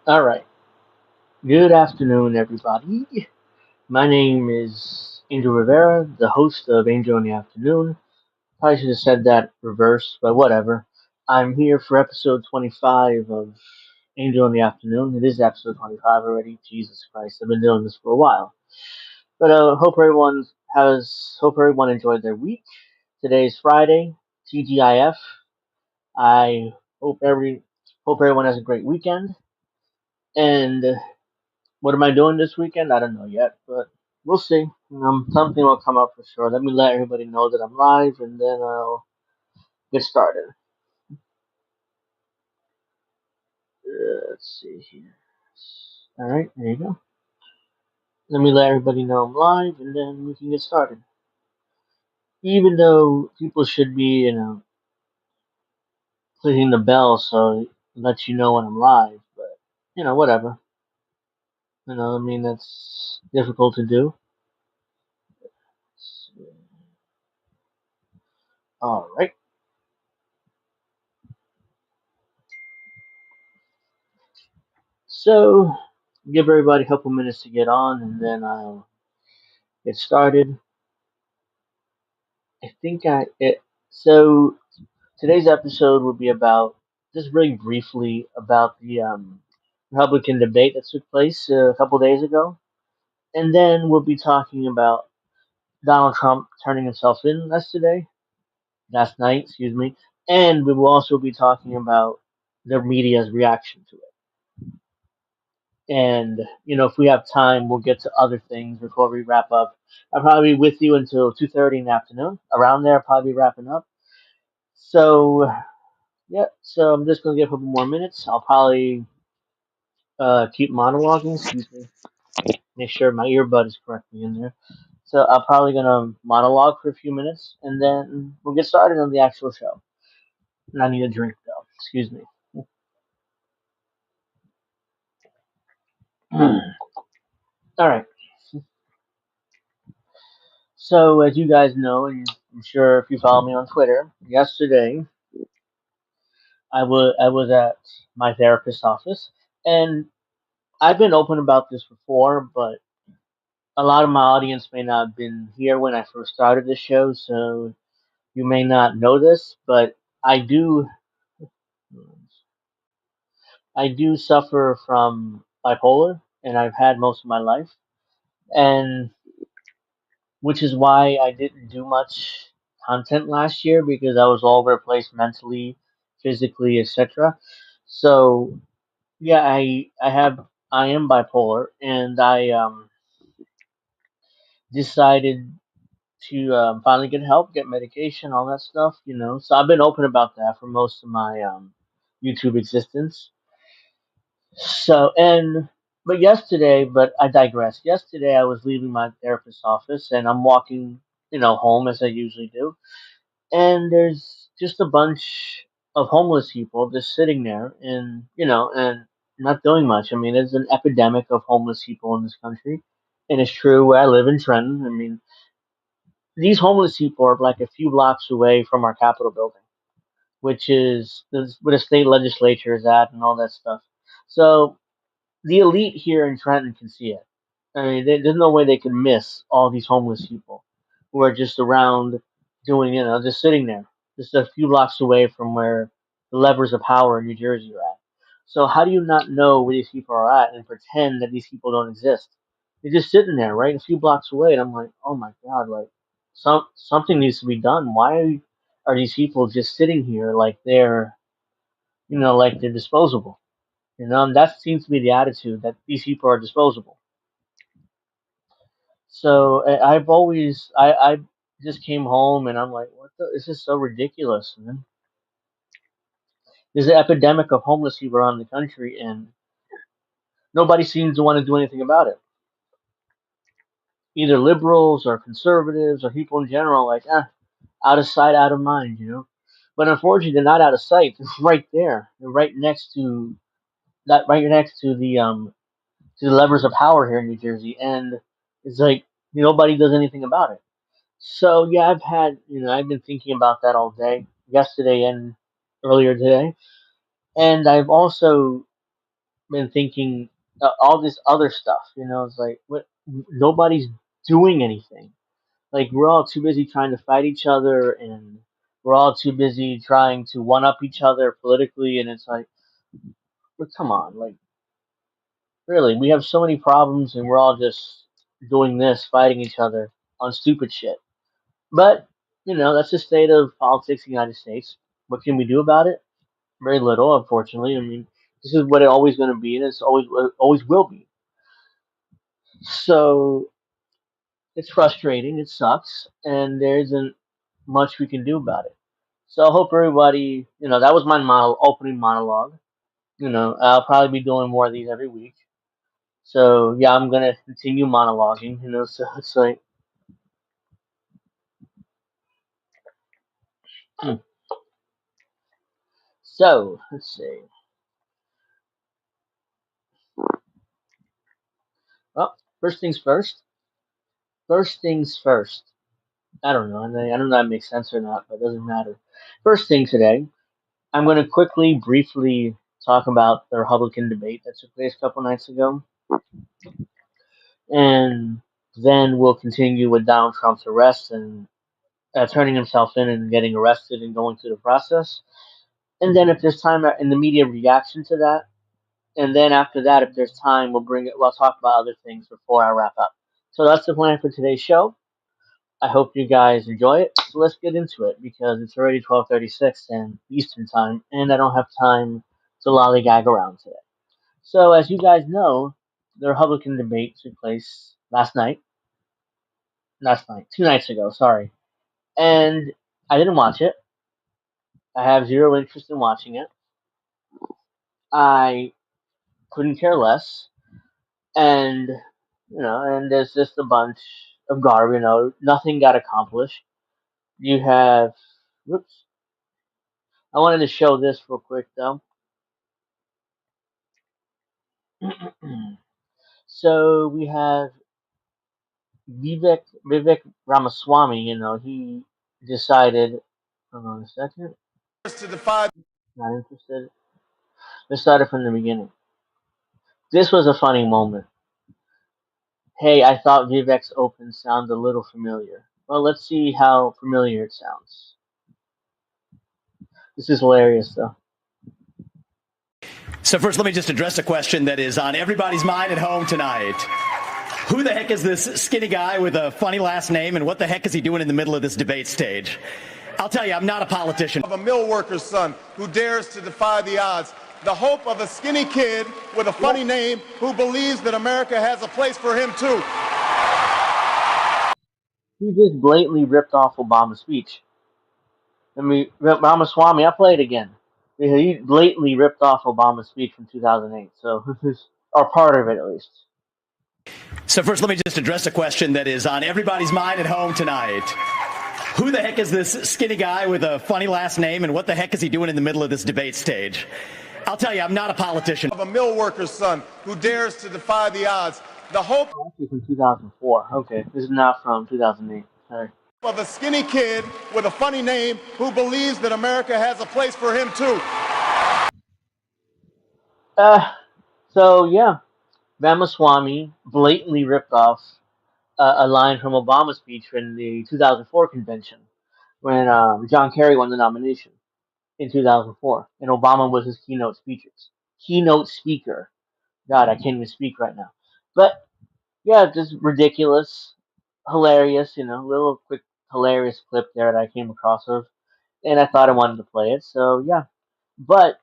All right. Good afternoon, everybody. My name is Angel Rivera, the host of Angel in the Afternoon. Probably should have said that reverse, but whatever. I'm here for episode 25 of Angel in the Afternoon. It is episode 25 already. Jesus Christ, I've been doing this for a while. But hope everyone enjoyed their week. Today's Friday, TGIF. I hope every hope everyone has a great weekend. And what am I doing this weekend? I don't know yet, but we'll see. Something will come up for sure. Let me let everybody know that I'm live, and then I'll get started. Let's see here. All right, there you go. Let me let everybody know I'm live, and then we can get started. Even though people should be, clicking the bell so it lets you know when I'm live, but whatever. I mean that's difficult to do. All right. So give everybody a couple minutes to get on, and then I'll get started. I think I it so today's episode will be about just really briefly about the Republican debate that took place a couple days ago, and then we'll be talking about Donald Trump turning himself in last night, excuse me, and we will also be talking about the media's reaction to it. And if we have time, we'll get to other things before we wrap up. I'll probably be with you until 2:30 in the afternoon. Around there, I'll probably be wrapping up. So yeah, so I'm just gonna give a couple more minutes. I'll probably keep monologuing. Excuse me. Make sure my earbud is correctly in there. So I'm probably gonna monologue for a few minutes, and then we'll get started on the actual show. And I need a drink though. Excuse me. All right. So as you guys know, and I'm sure if you follow me on Twitter, yesterday I was at my therapist's office, and I've been open about this before, but a lot of my audience may not have been here when I first started the show, so you may not know this, but I do I do suffer from bipolar, and I've had most of my life, and which is why I didn't do much content last year because I was all over the place mentally, physically, etc. So yeah, I am bipolar, and I decided to finally get help, get medication, all that stuff. So I've been open about that for most of my YouTube existence. So and but I digress. Yesterday I was leaving my therapist's office and I'm walking, home as I usually do, and there's just a bunch of homeless people just sitting there and not doing much. I mean, there's an epidemic of homeless people in this country, and it's true where I live in Trenton. I mean, these homeless people are like a few blocks away from our Capitol building, which is where the state legislature is at and all that stuff. So the elite here in Trenton can see it. I mean, there's no way they can miss all these homeless people who are just around doing, just sitting there, just a few blocks away from where the levers of power in New Jersey are at. So how do you not know where these people are at and pretend that these people don't exist? They're just sitting there, right, a few blocks away, and I'm like, oh my god, like something needs to be done. Why are these people just sitting here like they're disposable? And that seems to be the attitude that these people are disposable. So I've always I just came home and I'm like, what the? This is so ridiculous, man. There's an epidemic of homeless people around the country, and nobody seems to want to do anything about it. Either liberals or conservatives or people in general, like, out of sight, out of mind. But unfortunately, they're not out of sight. They're right there. They're right next to the levers of power here in New Jersey, and it's like nobody does anything about it. So yeah, I've been thinking about that all day, yesterday and earlier today, and I've also been thinking all this other stuff. It's like what nobody's doing anything. Like we're all too busy trying to fight each other, and we're all too busy trying to one up each other politically. And it's like, but come on, like really, we have so many problems, and we're all just doing this, fighting each other on stupid shit. But that's the state of politics in the United States. What can we do about it? Very little, unfortunately. I mean, this is what it's always going to be, and it's always will be. So it's frustrating. It sucks, and there isn't much we can do about it. So I hope everybody, that was my opening monologue. I'll probably be doing more of these every week. So yeah, I'm gonna continue monologuing. So it's like, hmm. So let's see. Well, first things first. First things first. I don't know. I don't know if that makes sense or not, but it doesn't matter. First thing today, I'm going to quickly, briefly talk about the Republican debate that took place a couple nights ago, and then we'll continue with Donald Trump's arrest and turning himself in and getting arrested and going through the process. And then if there's time in the media reaction to that, and then after that, if there's time, we'll talk about other things before I wrap up. So that's the plan for today's show. I hope you guys enjoy it. So let's get into it because it's already 12:36 and Eastern time, and I don't have time to lollygag around today. So as you guys know, the Republican debate took place last night. Last night, 2 nights ago. Sorry, and I didn't watch it. I have zero interest in watching it. I couldn't care less, and and there's just a bunch of garbage. Nothing got accomplished. You have, whoops. I wanted to show this real quick though. So we have Vivek Ramaswamy. He decided. Hold on a second. To defy. Not interested. Let's start it from the beginning. This was a funny moment. Hey, I thought Vivek's open sounded a little familiar. Well, let's see how familiar it sounds. This is hilarious, though. So first, let me just address a question that is on everybody's mind at home tonight. Who the heck is this skinny guy with a funny last name, and what the heck is he doing in the middle of this debate stage? I'll tell you, I'm not a politician. Of a mill worker's son who dares to defy the odds. The hope of a skinny kid with a funny name who believes that America has a place for him too. He just blatantly ripped off Obama's speech. I mean, Ramaswamy, I played again. He blatantly ripped off Obama's speech from 2008. So, or part of it at least. So first, let me just address a question that is on everybody's mind at home tonight. Who the heck is this skinny guy with a funny last name, and what the heck is he doing in the middle of this debate stage? I'll tell you, I'm not a politician. Of a mill worker's son who dares to defy the odds. The hope. Oh, actually, from 2004. Okay, this is not from 2008. Sorry. Of a skinny kid with a funny name who believes that America has a place for him too. So yeah, Ramaswamy blatantly ripped off a line from Obama's speech in the 2004 convention when John Kerry won the nomination in 2004, and Obama was his keynote speaker. God, I can't even speak right now. But yeah, just ridiculous, hilarious. Little quick hilarious clip there that I came across of, and I thought I wanted to play it. So yeah, but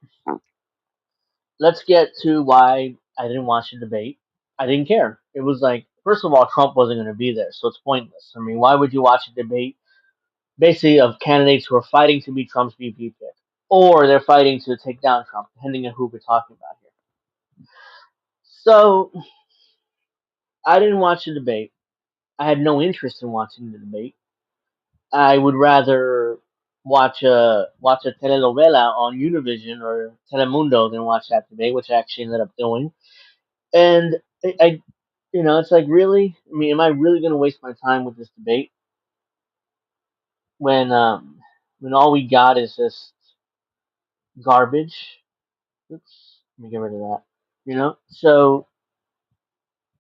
let's get to why I didn't watch the debate. I didn't care. It was like, first of all, Trump wasn't going to be there, so it's pointless. I mean, why would you watch a debate basically of candidates who are fighting to be Trump's VP pick, or they're fighting to take down Trump, depending on who we're talking about here. So I didn't watch the debate. I had no interest in watching the debate. I would rather watch a telenovela on Univision or Telemundo than watch that debate, which I actually ended up doing. And it's like, really? I mean, am I really going to waste my time with this debate when all we got is just garbage? Oops, let me get rid of that. So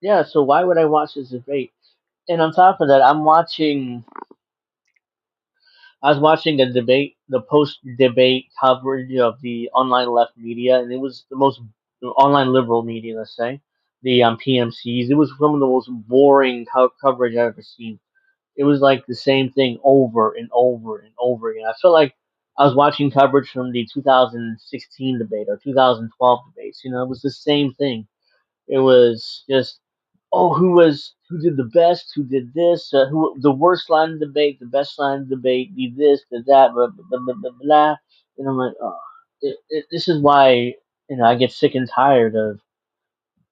yeah, so why would I watch this debate? And on top of that, I was watching the debate, the post-debate coverage of the online left media, and it was the online liberal media, let's say, the PMCs. It was some of the most boring coverage I've ever seen. It was like the same thing over and over and over again. I felt like I was watching coverage from the 2016 debate or 2012 debates. It was the same thing. It was just, oh, who did the best, who did this, who the worst line of debate, the best line of debate, be this, the that, blah blah blah blah blah. Blah. And I'm like, oh, this is why I get sick and tired of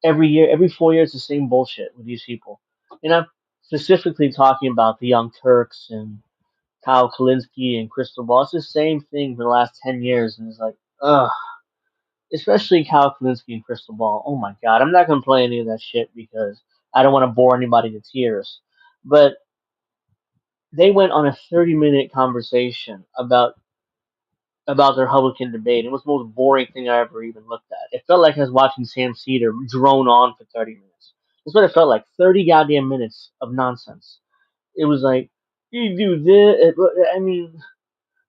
every year, every 4 years, the same bullshit with these people. And I'm specifically talking about the Young Turks and Kyle Kalinske and Crystal Ball. It's the same thing for the last 10 years, and it's like, ugh. Especially Kyle Kalinske and Crystal Ball. Oh my god, I'm not gonna play any of that shit because I don't want to bore anybody to tears. But they went on a 30-minute conversation about the Republican debate. It was the most boring thing I ever even looked at. It felt like I was watching Sam Cedar drone on for 30 minutes. That's what it felt like. 30 goddamn minutes of nonsense. It was like, you do this. I mean,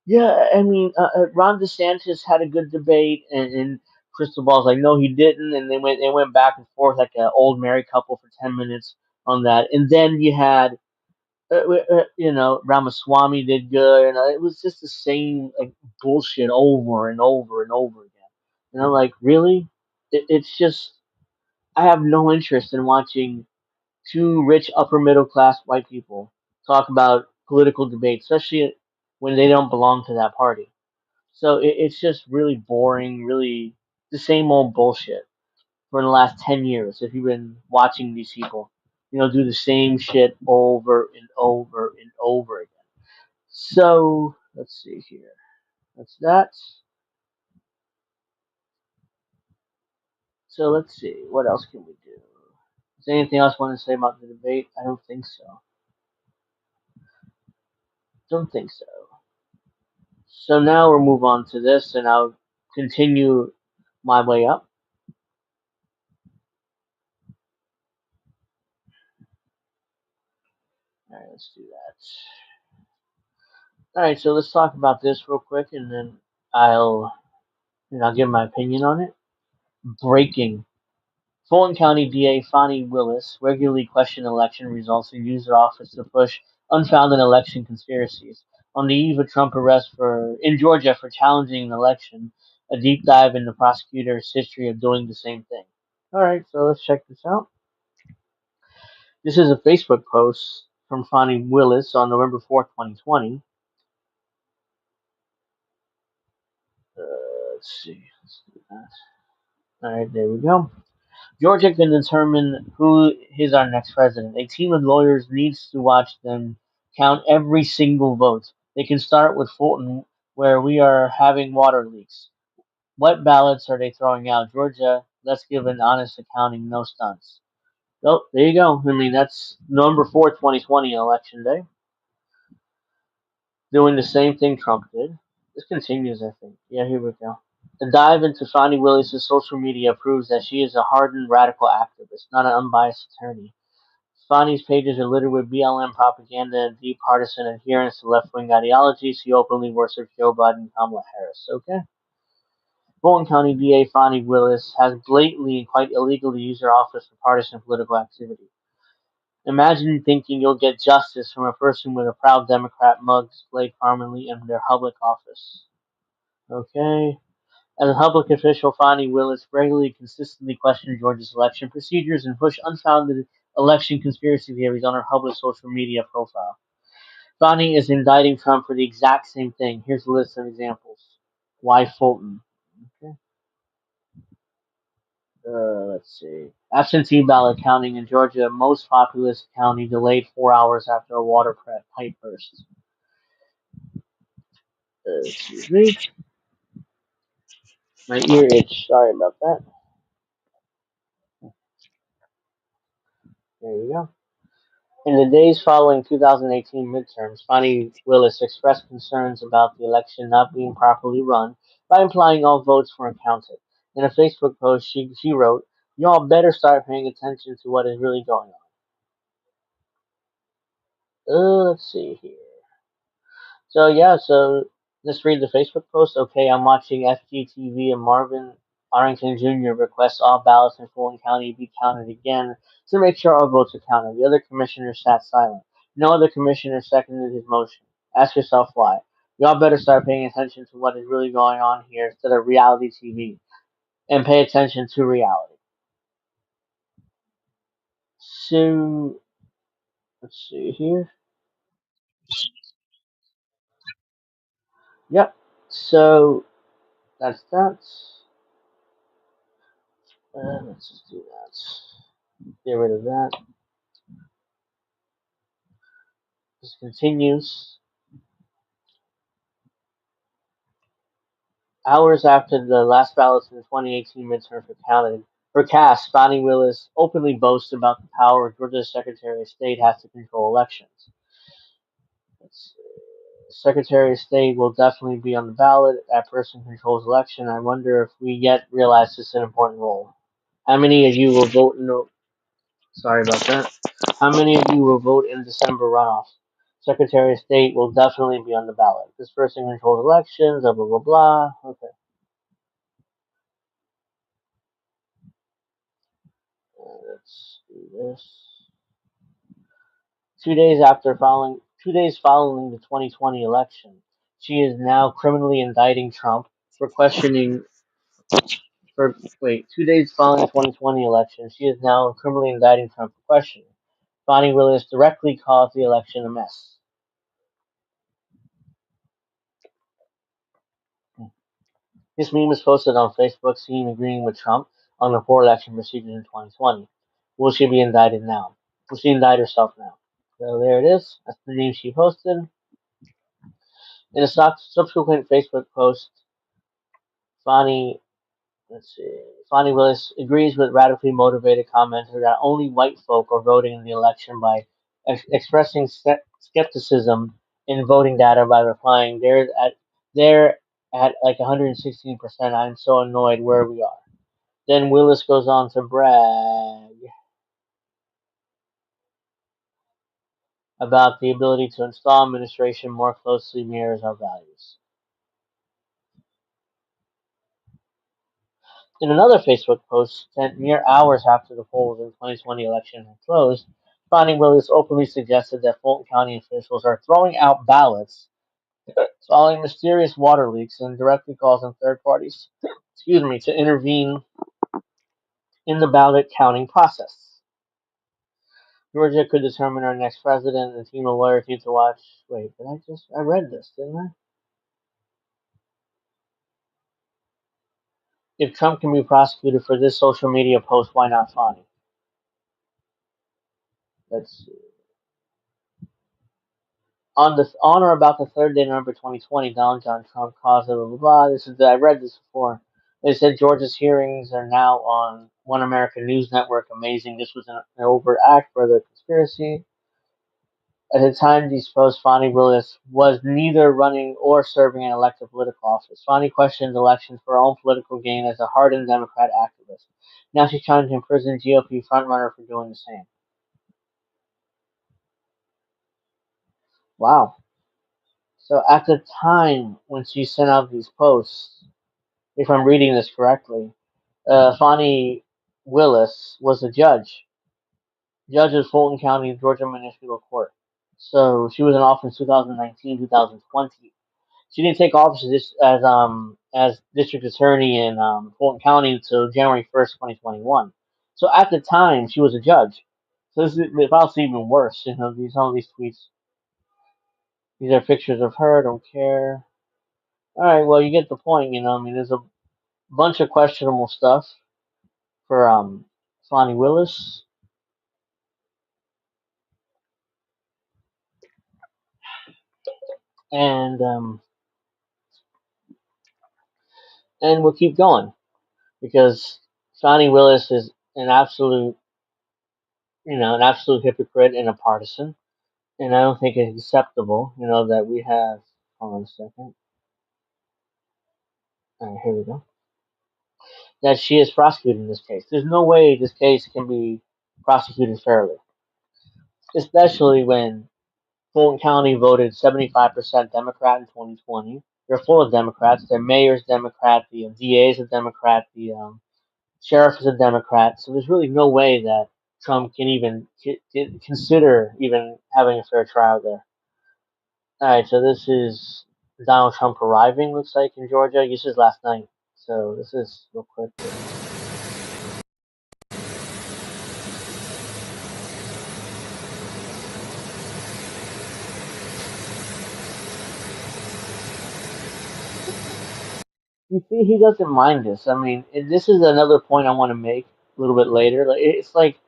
yeah, I mean, Ron DeSantis had a good debate, and Crystal Ball's like, no, he didn't, and they went back and forth like an old married couple for 10 minutes on that, and then you had, Ramaswamy did good, and it was just the same like bullshit over and over and over again, and I'm like, really? It's just I have no interest in watching two rich upper middle class white people talk about political debate, especially when they don't belong to that party. So it's just really boring, really the same old bullshit for the last 10 years. If you've been watching these people, do the same shit over and over and over again. So let's see here. That's that. So let's see. What else can we do? Is there anything else you want to say about the debate? I don't think so. Don't think so. So now we'll move on to this, and I'll continue my way up. All right, let's do that. All right, so let's talk about this real quick, and then I'll I'll give my opinion on it. Breaking: Fulton County DA Fonnie Willis regularly questioned election results and used her office to push unfounded election conspiracies. On the eve of Trump arrest in Georgia for challenging an election, a deep dive into prosecutors' history of doing the same thing. All right, so let's check this out. This is a Facebook post from Fonnie Willis on November 4th, 2020. Let's see. Let's do that. All right, there we go. Georgia can determine who is our next president. A team of lawyers needs to watch them count every single vote. They can start with Fulton, where we are having water leaks. What ballots are they throwing out? Georgia, let's give an honest accounting, no stunts. Oh, there you go. I mean, that's November 4th, 2020, election day. Doing the same thing Trump did. This continues, I think. Yeah, here we go. The dive into Fonnie Willis' social media proves that she is a hardened radical activist, not an unbiased attorney. Fonnie's pages are littered with BLM propaganda and deep partisan adherence to left-wing ideologies. She openly worships Joe Biden and Kamala Harris. Okay. Fulton County DA Fonnie Willis has blatantly and quite illegally used her office for partisan political activity. Imagine thinking you'll get justice from a person with a proud Democrat mug displayed prominently in their public office. Okay. As a public official, Fonnie Willis regularly consistently questioned Georgia's election procedures and pushed unfounded election conspiracy theories on her public social media profile. Fonnie is indicting Trump for the exact same thing. Here's a list of examples. Why Fulton? Okay. Let's see. Absentee ballot counting in Georgia, most populous county, delayed 4 hours after a water pipe burst. Excuse me. My ear itch. Sorry about that. There you go. In the days following 2018 midterms, Fonnie Willis expressed concerns about the election not being properly run by implying all votes weren't counted. In a Facebook post, she wrote, "Y'all better start paying attention to what is really going on." Let's see here. So yeah, so let's read the Facebook post. Okay, I'm watching FGTV and Marvin Arrington Jr. requests all ballots in Fulton County be counted again to make sure all votes are counted. The other commissioners sat silent. No other commissioner seconded his motion. Ask yourself why. Y'all better start paying attention to what is really going on here instead of reality TV, and pay attention to reality. So let's see here. Yep. So that's that. Let's just do that. Get rid of that. This continues. Hours after the last ballots in the 2018 midterms were counted, for cast, Bonnie Willis openly boasts about the power Georgia's Secretary of State has to control elections. Secretary of State will definitely be on the ballot. That person controls election. I wonder if we yet realize this is an important role. How many of you will vote no? Sorry about that. How many of you will vote in December runoff? Secretary of State will definitely be on the ballot. This person controls elections. Blah blah blah blah. Okay. Let's do this. 2 days following the 2020 election, she is now criminally indicting Trump for questioning. For wait, 2 days following the 2020 election, she is now criminally indicting Trump for questioning. Bonnie Willis directly caused the election a mess. This meme was posted on Facebook, seen agreeing with Trump on the poor election procedures in 2020. Will she be indicted now? Will she indict herself now? So there it is. That's the meme she posted. In a subsequent Facebook post, Fonnie, let's see, Fonnie Willis agrees with radically motivated commenter that only white folk are voting in the election by expressing skepticism in voting data by replying, "They're at like 116%. I'm so annoyed where we are." Then Willis goes on to brag about the ability to install administration more closely mirrors our values. In another Facebook post sent mere hours after the polls in the 2020 election had closed, Bonnie Willis openly suggested that Fulton County officials are throwing out ballots following mysterious water leaks and directly calls on third parties, to intervene in the ballot counting process. Georgia could determine our next president, and a team of lawyers need to watch. Wait, I read this, didn't I? If Trump can be prosecuted for this social media post, why not Fonnie? Let's see. On or about the third day of November 2020, Donald John Trump caused blah blah blah. I read this before. They said Georgia's hearings are now on One American News Network. Amazing. This was an overt act for the conspiracy. At the time these posts, Fonnie Willis was neither running or serving an elected political office. Fonnie questioned elections for her own political gain as a hardened Democrat activist. Now she's trying to imprison GOP frontrunner for doing the same. Wow. So at the time when she sent out these posts, if I'm reading this correctly, Fonnie Willis was a judge of Fulton County, Georgia Municipal Court. So she was in office 2019, 2020. She didn't take office as district attorney in Fulton County until January 1st, 2021. So at the time, she was a judge. So this is probably even worse. All these tweets. These are pictures of her. Don't care. All right. Well, you get the point. I mean, there's a bunch of questionable stuff for Fonnie Willis, and we'll keep going because Fonnie Willis is an absolute hypocrite and a partisan, and I don't think it's acceptable. That we have. Hold on a second. All right, here we go. that she is prosecuting this case. There's no way this case can be prosecuted fairly, especially when Fulton County voted 75% Democrat in 2020. They're full of Democrats. Their mayor's Democrat. The DA is a Democrat. The sheriff is a Democrat. So there's really no way that Trump can even consider even having a fair trial there. All right, so this is Donald Trump arriving. Looks like in Georgia. This is last night. So this is real quick here. You see, he doesn't mind this. I mean, this is another point I want to make a little bit later. Like it's like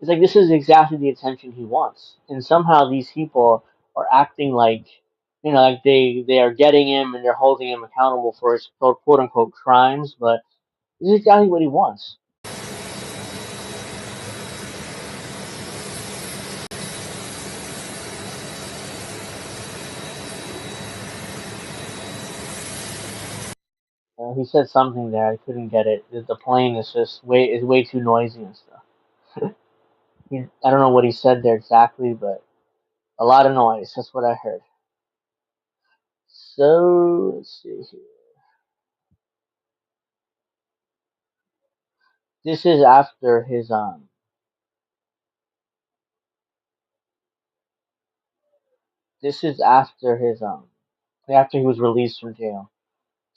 this is exactly the attention he wants, and somehow these people are acting like like they are getting him and they're holding him accountable for his quote unquote crimes. But this is exactly what he wants. He said something there. I couldn't get it. The plane is way too noisy and stuff. I don't know what he said there exactly, but a lot of noise. That's what I heard. So let's see here. This is after his This is after he was released from jail.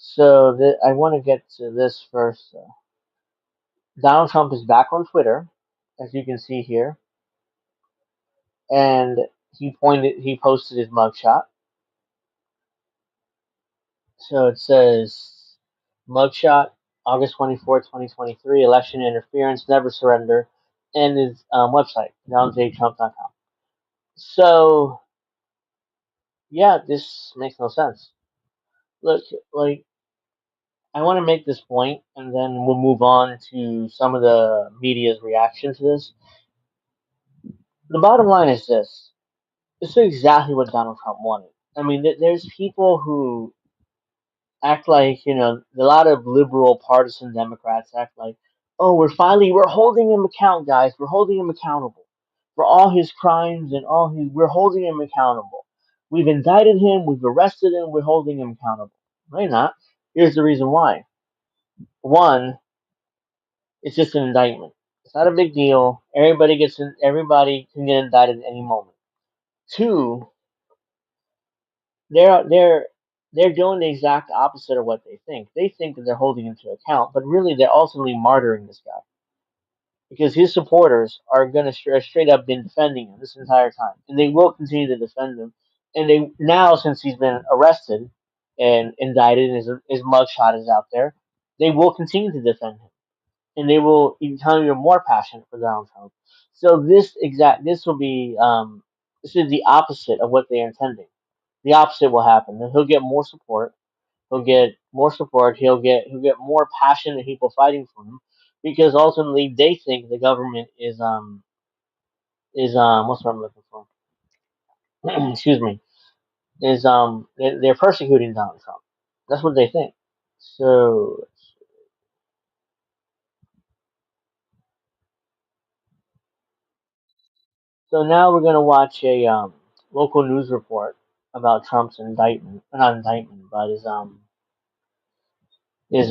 So I want to get to this first. Donald Trump is back on Twitter, as you can see here, and he posted his mugshot. So it says mugshot, August 24th, 2023, election interference, never surrender, and his website, donaldjtrump.com. So yeah, this makes no sense. Look, like I want to make this point, and then we'll move on to some of the media's reaction to this. The bottom line is this: this is exactly what Donald Trump wanted. I mean, there's people who act like a lot of liberal partisan Democrats act like, oh, we're holding him account, guys. We're holding him accountable for all his crimes and we're holding him accountable. We've indicted him. We've arrested him. We're holding him accountable. No, you're not. Here's the reason why. One, it's just an indictment. It's not a big deal. Everybody can get indicted at any moment. Two, they're they're they're doing the exact opposite of what they think. They think that they're holding him to account, but really they're ultimately martyring this guy because his supporters are going to straight up been defending him this entire time, and they will continue to defend him. And they now, since he's been arrested and indicted, and his mugshot is out there, they will continue to defend him, and they will become even more passionate for Donald Trump. So this will be this is the opposite of what they're intending. The opposite will happen. He'll get more support. He'll get more support. He'll get more passionate people fighting for him because ultimately they think the government is what's what I'm looking for. Excuse me. Is they're persecuting Donald Trump. That's what they think. So now we're gonna watch a local news report about Trump's indictment. Not indictment, but he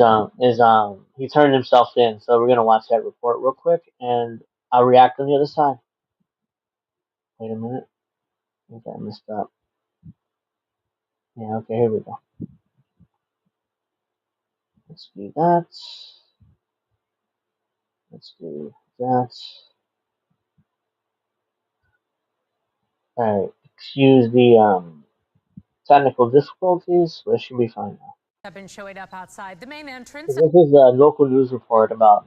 turned himself in. So we're gonna watch that report real quick, and I'll react on the other side. Wait a minute. I think I messed up. Yeah, okay, here we go. Let's do that. Let's do that. Alright, excuse the technical difficulties, but it should be fine now. Have been showing up outside the main So entrance. this is a local news report about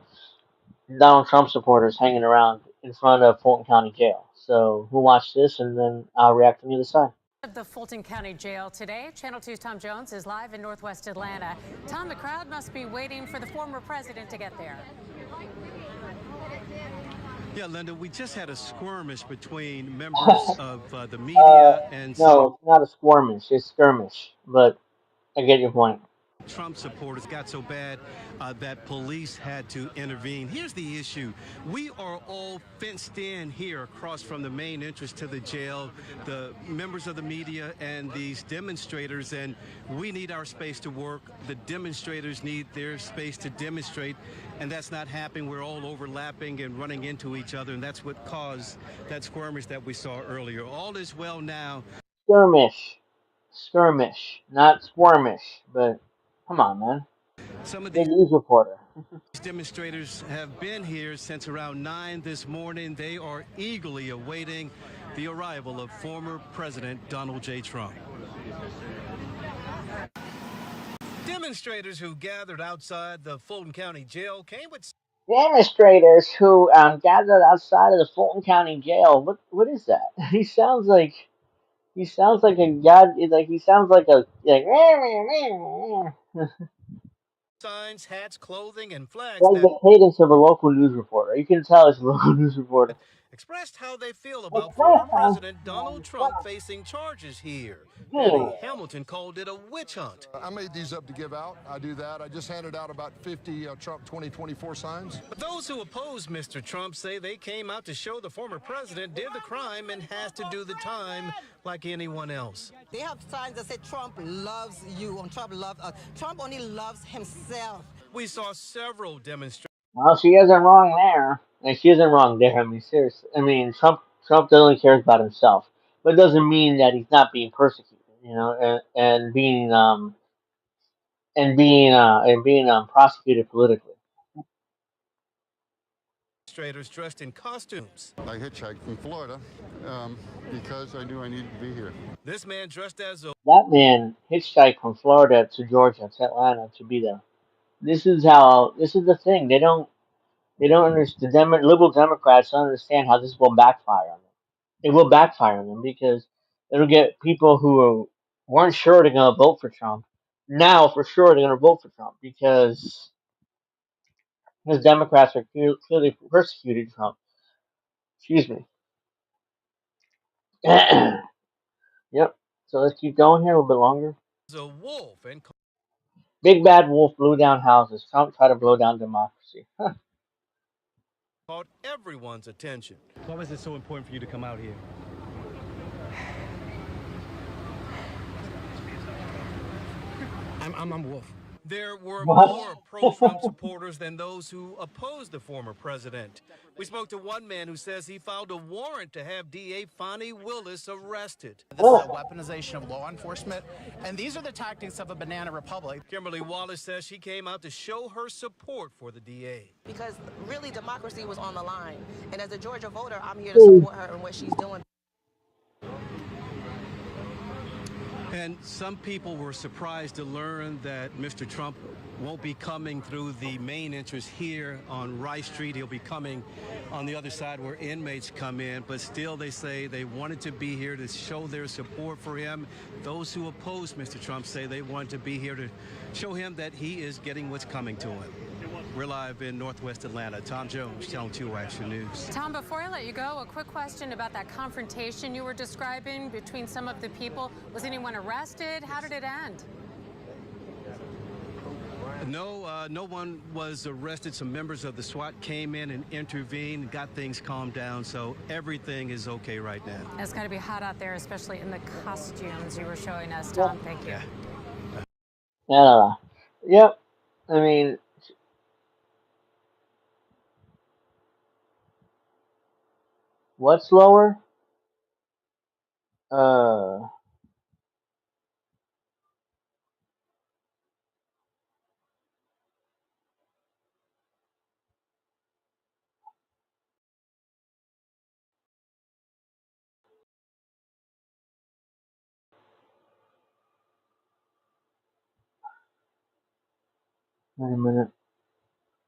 Donald Trump supporters hanging around in front of Fulton County Jail. So we'll watch this and then I'll react on the other side. Of the Fulton County Jail today. Channel 2's Tom Jones is live in Northwest Atlanta. Tom, the crowd must be waiting for the former president to get there. Yeah, Linda, we just had a skirmish between members of the media and some. No, it's not a skirmish, it's skirmish, but I get your point. Trump supporters got so bad that police had to intervene. Here's the issue. We are all fenced in here across from the main entrance to the jail, the members of the media and these demonstrators, and we need our space to work. The demonstrators need their space to demonstrate, and that's not happening. We're all overlapping and running into each other, and that's what caused that skirmish that we saw earlier. All is well now. Skirmish, not squirmish. But come on, man. Some of Big these news reporter. demonstrators have been here since around 9 this morning. They are eagerly awaiting the arrival of former President Donald J. Trump. Demonstrators who gathered outside the Fulton County Jail came with Demonstrators who gathered outside of the Fulton County Jail. What is that? He sounds like a god. Like he sounds like a like signs, hats, clothing, and flags like that the cadence of a local news reporter. You can tell it's a local news reporter. expressed how they feel about former President Donald Trump facing charges here. Eddie Hamilton called it a witch hunt. I made these up to give out. I do that. I just handed out about 50 Trump 2024 signs. But those who oppose Mr. Trump say they came out to show the former president did the crime and has to do the time like anyone else. They have signs that say Trump loves you and Trump loves us. Trump only loves himself. We saw several demonstrations. Well, she isn't wrong there. And she isn't wrong there. I mean, seriously. I mean, Trump only cares about himself, but it doesn't mean that he's not being persecuted. You know, and being prosecuted politically. Demonstrators dressed in costumes. I hitchhiked from Florida because I knew I needed to be here. This man dressed as a That man hitchhiked from Florida to Georgia to Atlanta to be there. This is the thing. They don't understand. Liberal Democrats don't understand how this will backfire on them. It will backfire on them because it'll get people who weren't sure they're going to vote for Trump. Now, for sure, they're going to vote for Trump because Democrats are clearly persecuted Trump. Excuse me. Yep. So let's keep going here a little bit longer. wolf and Big bad wolf blew down houses. Trump tried to blow down democracy. caught everyone's attention. Why was it so important for you to come out here? I'm Wolf. There were What? more pro-Trump supporters than those who opposed the former president. We spoke to one man who says he filed a warrant to have DA Fonnie Willis arrested. This is a weaponization of law enforcement, and these are the tactics of a banana republic. Kimberly Wallace says she came out to show her support for the DA. Because really democracy was on the line. And as a Georgia voter, I'm here to support her in what she's doing. And some people were surprised to learn that Mr. Trump won't be coming through the main entrance here on Rice Street. He'll be coming on the other side where inmates come in. But still, they say they wanted to be here to show their support for him. Those who oppose Mr. Trump say they wanted to be here to show him that he is getting what's coming to him. We're live in Northwest Atlanta. Tom Jones, Channel 2 Action News. Tom, before I let you go, a quick question about that confrontation you were describing between some of the people. Was anyone arrested? How did it end? No one was arrested. Some members of the SWAT came in and intervened, got things calmed down, so everything is okay right now. It's got to be hot out there, especially in the costumes you were showing us, Tom. Thank you. Yeah. Yep. I mean, what's lower? Wait a minute.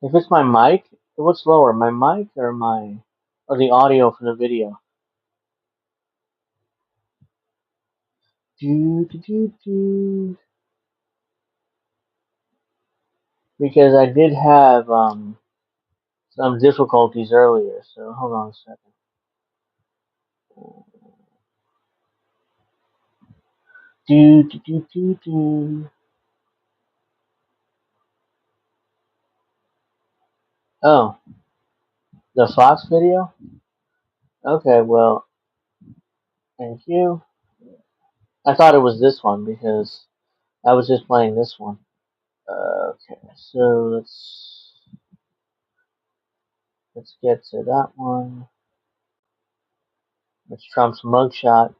If it's my mic, what's lower, my mic or the audio from the video? Do. Because I did have some difficulties earlier. So hold on a second. Do. Oh, the Fox video? Okay, well, thank you. I thought it was this one because I was just playing this one. Okay, so let's get to that one. It's Trump's mugshot.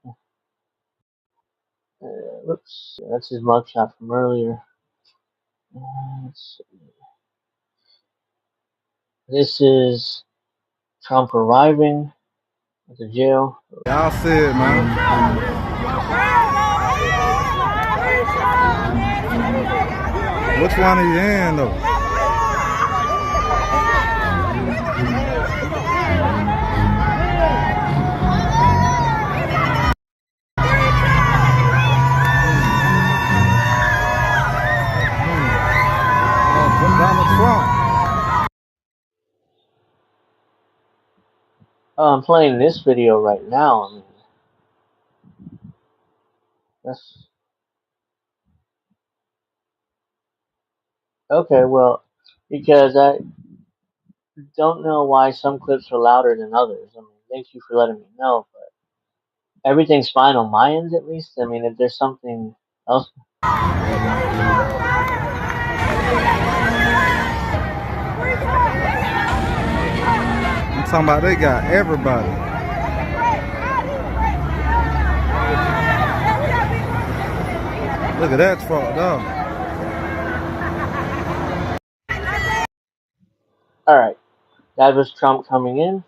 Whoops, that's his mugshot from earlier. Let's see. This is Trump arriving at the jail. Y'all see it, man. Which one are you in, though? Donald Trump. Oh, I'm playing this video right now. I mean, that's okay. Well, because I don't know why some clips are louder than others. I mean, thank you for letting me know, but everything's fine on my end at least. I mean, if there's something else, I'm talking about they got everybody. Look at that fucked up. all right. That was Trump coming in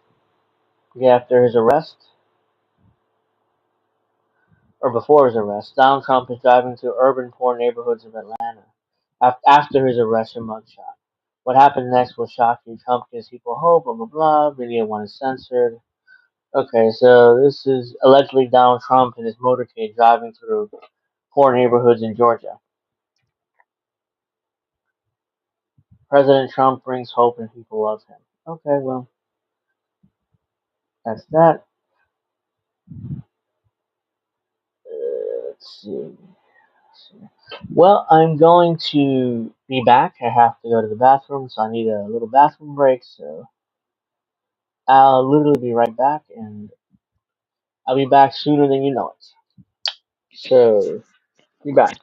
after his arrest, or before his arrest. Donald Trump is driving through urban poor neighborhoods of Atlanta after his arrest and mugshot. What happened next will shock you. Trump gives people hope, blah, blah, blah. Video one is censored. Okay, so this is allegedly Donald Trump in his motorcade driving through poor neighborhoods in Georgia. President Trump brings hope and people love him. Okay, well, that's that. Let's see. Well, I'm going to be back. I have to go to the bathroom, so I need a little bathroom break. So I'll literally be right back, and I'll be back sooner than you know it. So, be back.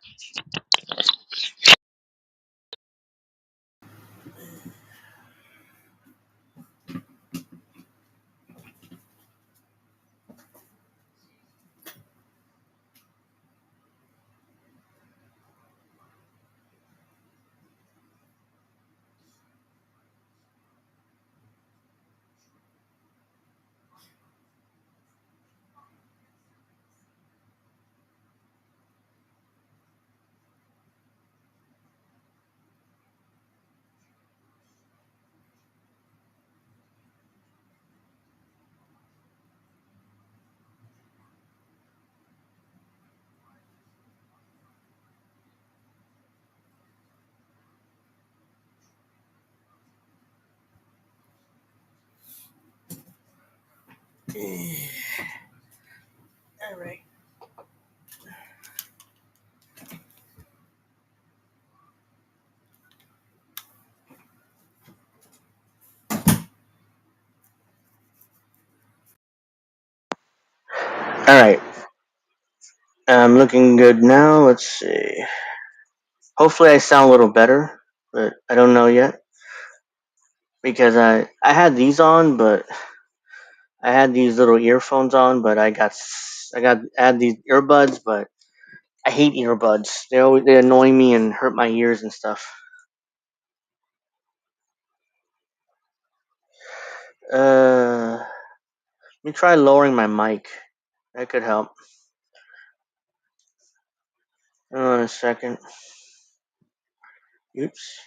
All right. All right. I'm looking good now. Let's see. Hopefully, I sound a little better, but I don't know yet because I had these on, but I had these little earphones on, but I had these earbuds, but I hate earbuds. They annoy me and hurt my ears and stuff. Let me try lowering my mic. That could help. Hold on a second. Oops.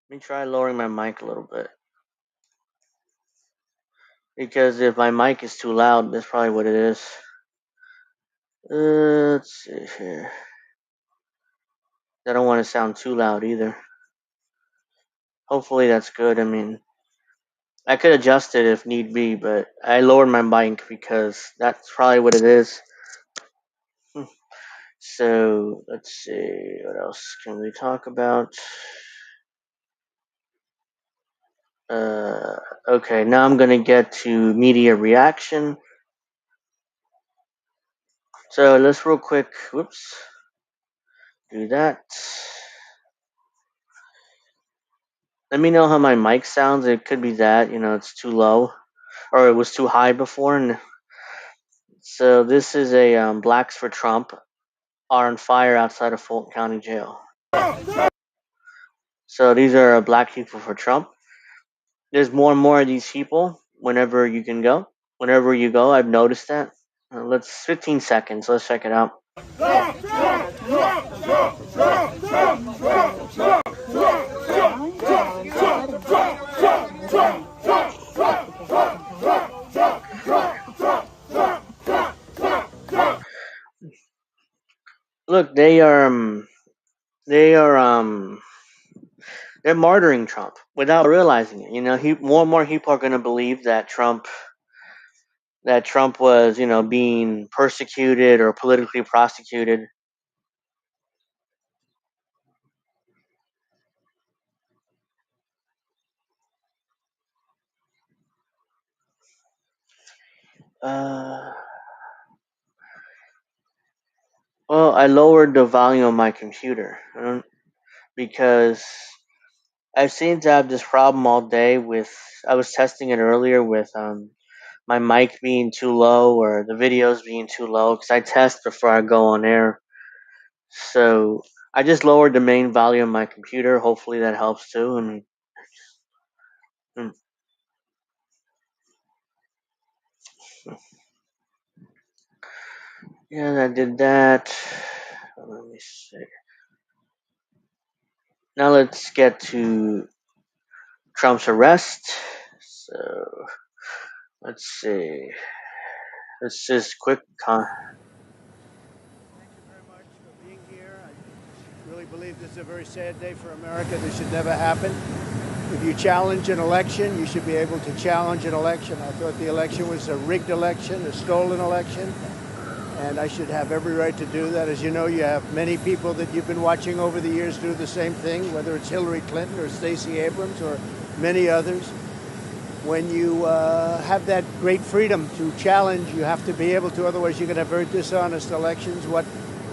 Let me try lowering my mic a little bit. Because if my mic is too loud, that's probably what it is. Let's see here. I don't want to sound too loud either. Hopefully that's good. I mean, I could adjust it if need be, but I lowered my mic because that's probably what it is. So let's see, what else can we talk about? Okay, now I'm gonna get to media reaction. So let's real quick. Whoops. Do that. Let me know how my mic sounds. It could be that it's too low, or it was too high before. And so this is a Blacks for Trump are on fire outside of Fulton County Jail. So these are black people for Trump. There's more and more of these people whenever you can go. Whenever you go, I've noticed that. Let's 15 seconds. Let's check it out. Look, they're martyring Trump without realizing it. More and more people are going to believe that Trump was, being persecuted or politically prosecuted. Well, I lowered the volume of my computer because I've seemed to have this problem all day with. I was testing it earlier with my mic being too low or the videos being too low because I test before I go on air. So I just lowered the main volume of my computer. Hopefully that helps too. And yeah, I did that. Let me see. Now let's get to Trump's arrest. So let's see. Let's just quick. Thank you very much for being here. I really believe this is a very sad day for America. This should never happen. If you challenge an election, you should be able to challenge an election. I thought the election was a rigged election, a stolen election, and I should have every right to do that. As you know, you have many people that you've been watching over the years do the same thing, whether it's Hillary Clinton or Stacey Abrams or many others. When you have that great freedom to challenge, you have to be able to, otherwise you're going to have very dishonest elections. What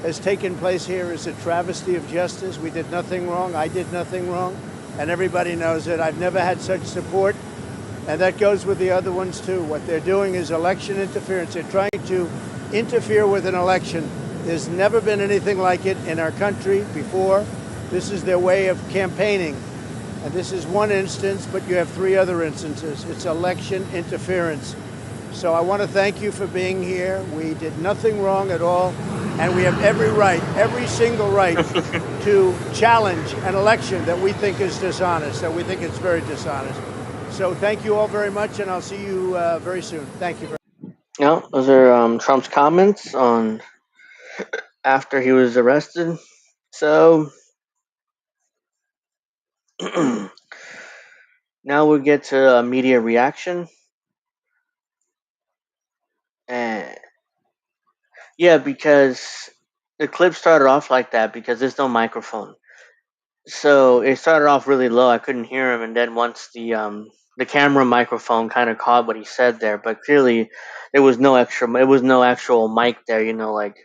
has taken place here is a travesty of justice. We did nothing wrong. I did nothing wrong. And everybody knows it. I've never had such support. And that goes with the other ones, too. What they're doing is election interference. They're trying to interfere with an election. There's never been anything like it in our country before. This is their way of campaigning. And this is one instance, but you have three other instances. It's election interference. So I want to thank you for being here. We did nothing wrong at all. And we have every right, every single right to challenge an election that we think is dishonest, that we think it's very dishonest. So thank you all very much, and I'll see you very soon. Thank you very much. Yeah, those are Trump's comments on after he was arrested. So now we'll get to media reaction. And yeah, because the clip started off like that because there's no microphone. So it started off really low. I couldn't hear him, and then once the camera microphone kind of caught what he said there, but clearly there was no extra. It was no actual mic there. Like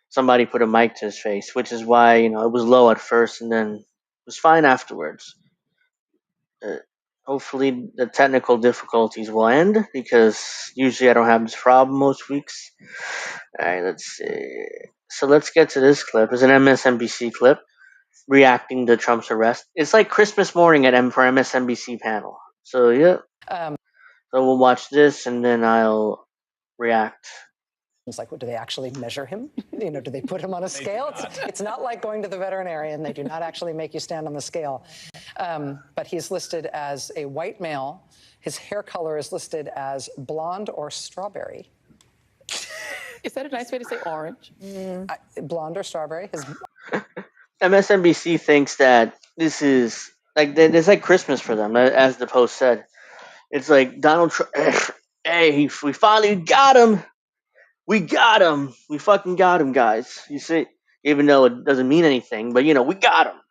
somebody put a mic to his face, which is why it was low at first, and then it was fine afterwards. Hopefully the technical difficulties will end because usually I don't have this problem most weeks. All right, let's see. So let's get to this clip. It's an MSNBC clip reacting to Trump's arrest. It's like Christmas morning for MSNBC panel. So yeah. So we'll watch this and then I'll react. It's like, what, do they actually measure him? Do they put him on a scale? It's not like going to the veterinarian. They do not actually make you stand on the scale. But he's listed as a white male. His hair color is listed as blonde or strawberry. Is that a nice way to say orange? Blonde or strawberry. MSNBC thinks that this is like it's like Christmas for them, as the Post said. It's like Donald Trump. Hey, we finally got him. We got him. We fucking got him, guys. You see, even though it doesn't mean anything, but we got him.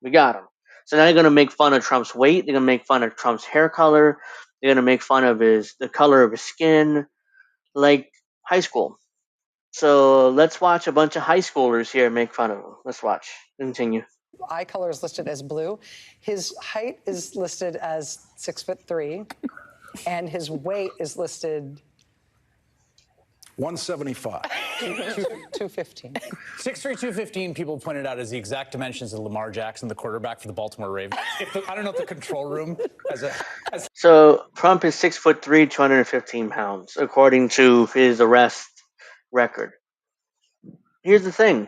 We got him. So now they're gonna make fun of Trump's weight. They're gonna make fun of Trump's hair color. They're gonna make fun of the color of his skin, like high school. So let's watch a bunch of high schoolers here make fun of him. Let's watch. Continue. Eye color is listed as blue. His height is listed as 6'3", and his weight is listed 175. 215. 6'3", 215, people pointed out as the exact dimensions of Lamar Jackson, the quarterback for the Baltimore Ravens. I don't know if the control room has a... So Trump is 6'3", 215 pounds, according to his arrest record. Here's the thing.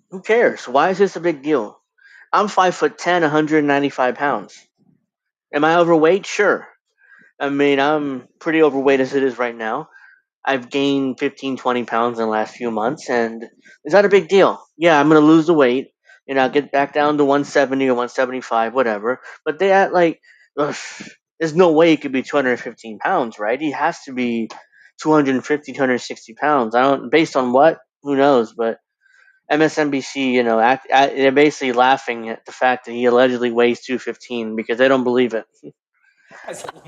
Who cares? Why is this a big deal? I'm 5'10", 195 pounds. Am I overweight? Sure. I mean, I'm pretty overweight as it is right now. I've gained 15, 20 pounds in the last few months, and is that a big deal? Yeah, I'm going to lose the weight, and I'll get back down to 170 or 175, whatever. But they act like, ugh, there's no way he could be 215 pounds, right? He has to be 250, 260 pounds. I don't, based on what? Who knows? But MSNBC, they're basically laughing at the fact that he allegedly weighs 215 because they don't believe it.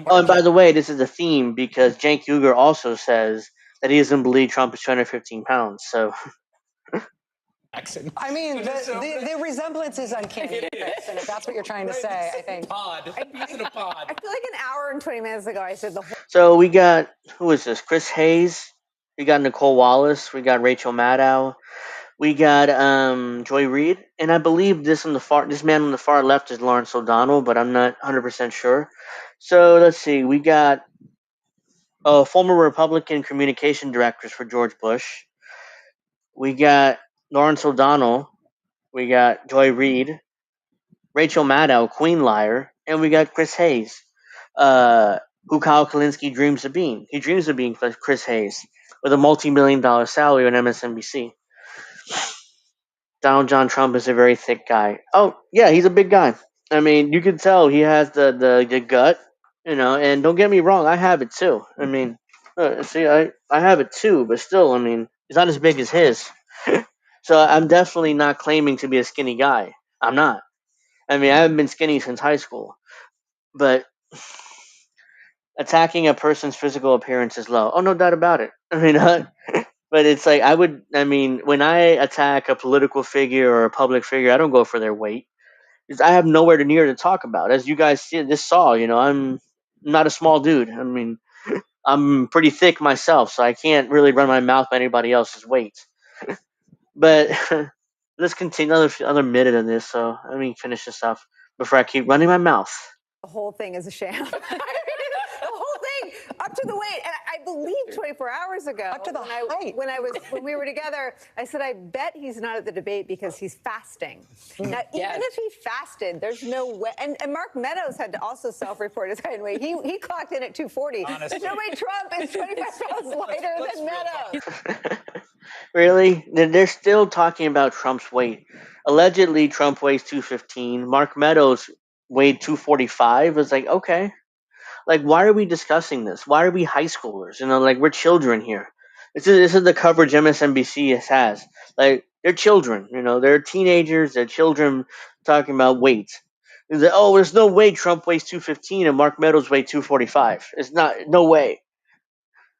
Oh, and by the way, this is a theme because Cenk Uygur also says that he doesn't believe Trump is 215 pounds. So, I mean, the resemblance is uncanny, and if that's what you're trying to say, I think. I feel like an hour and 20 minutes ago I said the whole. So we got, who is this? Chris Hayes. We got Nicole Wallace. We got Rachel Maddow. We got Joy Reid, and I believe this man on the far left is Lawrence O'Donnell, but I'm not 100% sure. So let's see. We got former Republican communication directors for George Bush. We got Lawrence O'Donnell. We got Joy Reid, Rachel Maddow, Queen Liar, and we got Chris Hayes, who Kyle Kalinske dreams of being. He dreams of being Chris Hayes with a multi-million-dollar salary on MSNBC. Donald John Trump is a very thick guy. Oh, yeah, he's a big guy. I mean, you can tell he has the gut, and don't get me wrong, I have it too. I mean, I have it too, but still, I mean, it's not as big as his. So I'm definitely not claiming to be a skinny guy. I'm not. I mean, I haven't been skinny since high school. But attacking a person's physical appearance is low. Oh, no doubt about it. I mean, but it's like when I attack a political figure or a public figure, I don't go for their weight. Because I have nowhere to near to talk about. As you guys saw, I'm not a small dude. I mean, I'm pretty thick myself, so I can't really run my mouth by anybody else's weight. But let's continue another minute on this. So let me finish this up before I keep running my mouth. The whole thing is a sham. The whole thing up to the weight, and I believe 24 hours ago, Up to the height. when we were together, I said I bet he's not at the debate because he's fasting. Now, even if he fasted, there's no way. And Mark Meadows had to also self-report his height and weight. He clocked in at 240. Honestly. There's no way Trump is 25 pounds lighter than Meadows. Really? They're still talking about Trump's weight. Allegedly, Trump weighs 215. Mark Meadows weighed 245. It's like, okay. Like, why are we discussing this? Why are we high schoolers? Like, we're children here. This is the coverage MSNBC has. Like, they're children. They're teenagers. They're children talking about weight. It's like, oh, there's no way Trump weighs 215 and Mark Meadows weighs 245. It's not, no way.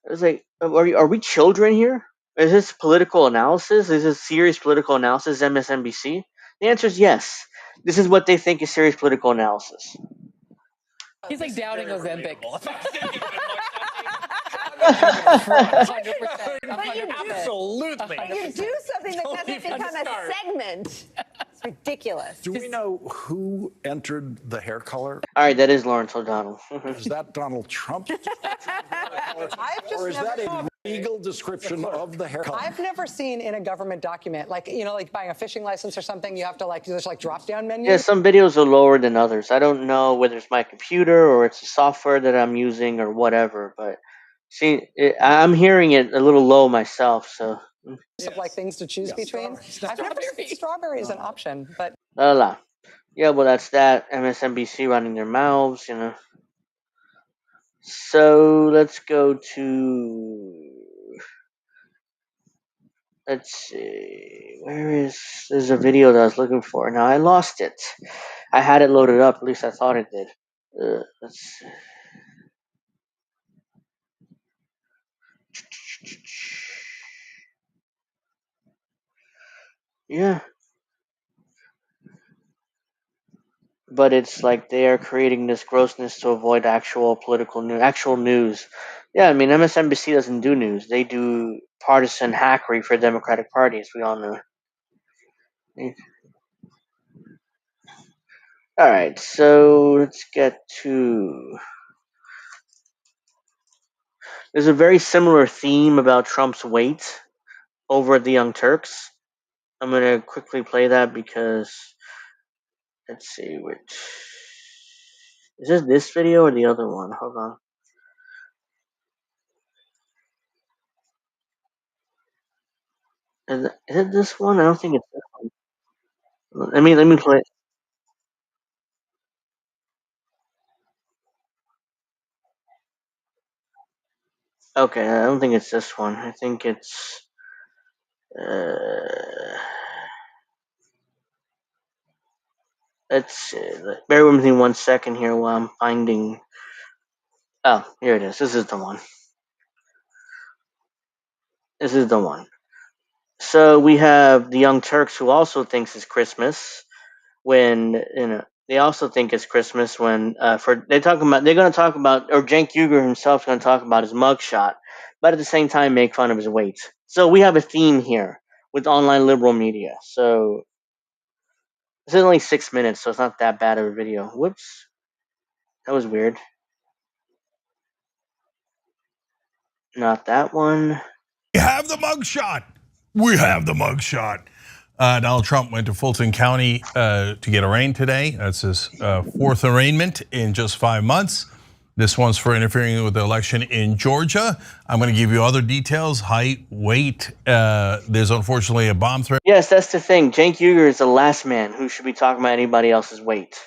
It's like, are we children here? Is this political analysis? Is this serious political analysis, MSNBC? The answer is yes. This is what they think is serious political analysis. He's like doubting Ozempic. Absolutely. But you do something that doesn't become a segment. It's ridiculous. Do we know who entered the hair color? All right, that is Lawrence O'Donnell. Is that Donald Trump? Or is that a legal description of the hair color? I've never seen in a government document, like buying a fishing license or something, you have to there's drop down menus. Yeah, some videos are lower than others. I don't know whether it's my computer or it's the software that I'm using or whatever, but I'm hearing it a little low myself, so. Things to choose between. I've never seen strawberry as an option, but. Yeah, well, that's that. MSNBC running their mouths, So let's go to. Let's see. There's a video that I was looking for. Now I lost it. I had it loaded up. At least I thought it did. Let's see. Yeah, but it's like they are creating this grossness to avoid actual political news, actual news. Yeah, I mean MSNBC doesn't do news; they do partisan hackery for Democratic Party, as we all know. All right, so let's get to. There's a very similar theme about Trump's weight over at the Young Turks. I'm gonna quickly play that because let's see which is this video or the other one? Hold on. Is it this one? I don't think it's this one. Let me play. Okay, I don't think it's this one. I think it's. Uh, let's see. Bear with me 1 second here while I'm finding. Oh, here it is. This is the one. This is the one. So we have the Young Turks who also thinks it's Christmas when they also think it's Christmas when they're going to talk about, or Cenk Uygur himself is going to talk about his mugshot, but at the same time make fun of his weight. So we have a theme here with online liberal media. So this is only 6 minutes, so it's not that bad of a video. Whoops, that was weird. Not that one. We have the mugshot. We have the mugshot. Donald Trump went to Fulton County to get arraigned today. That's his fourth arraignment in just 5 months. This one's for interfering with the election in Georgia. I'm going to give you other details, height, weight. There's unfortunately a bomb threat. Yes, that's the thing. Cenk Uygur is the last man who should be talking about anybody else's weight.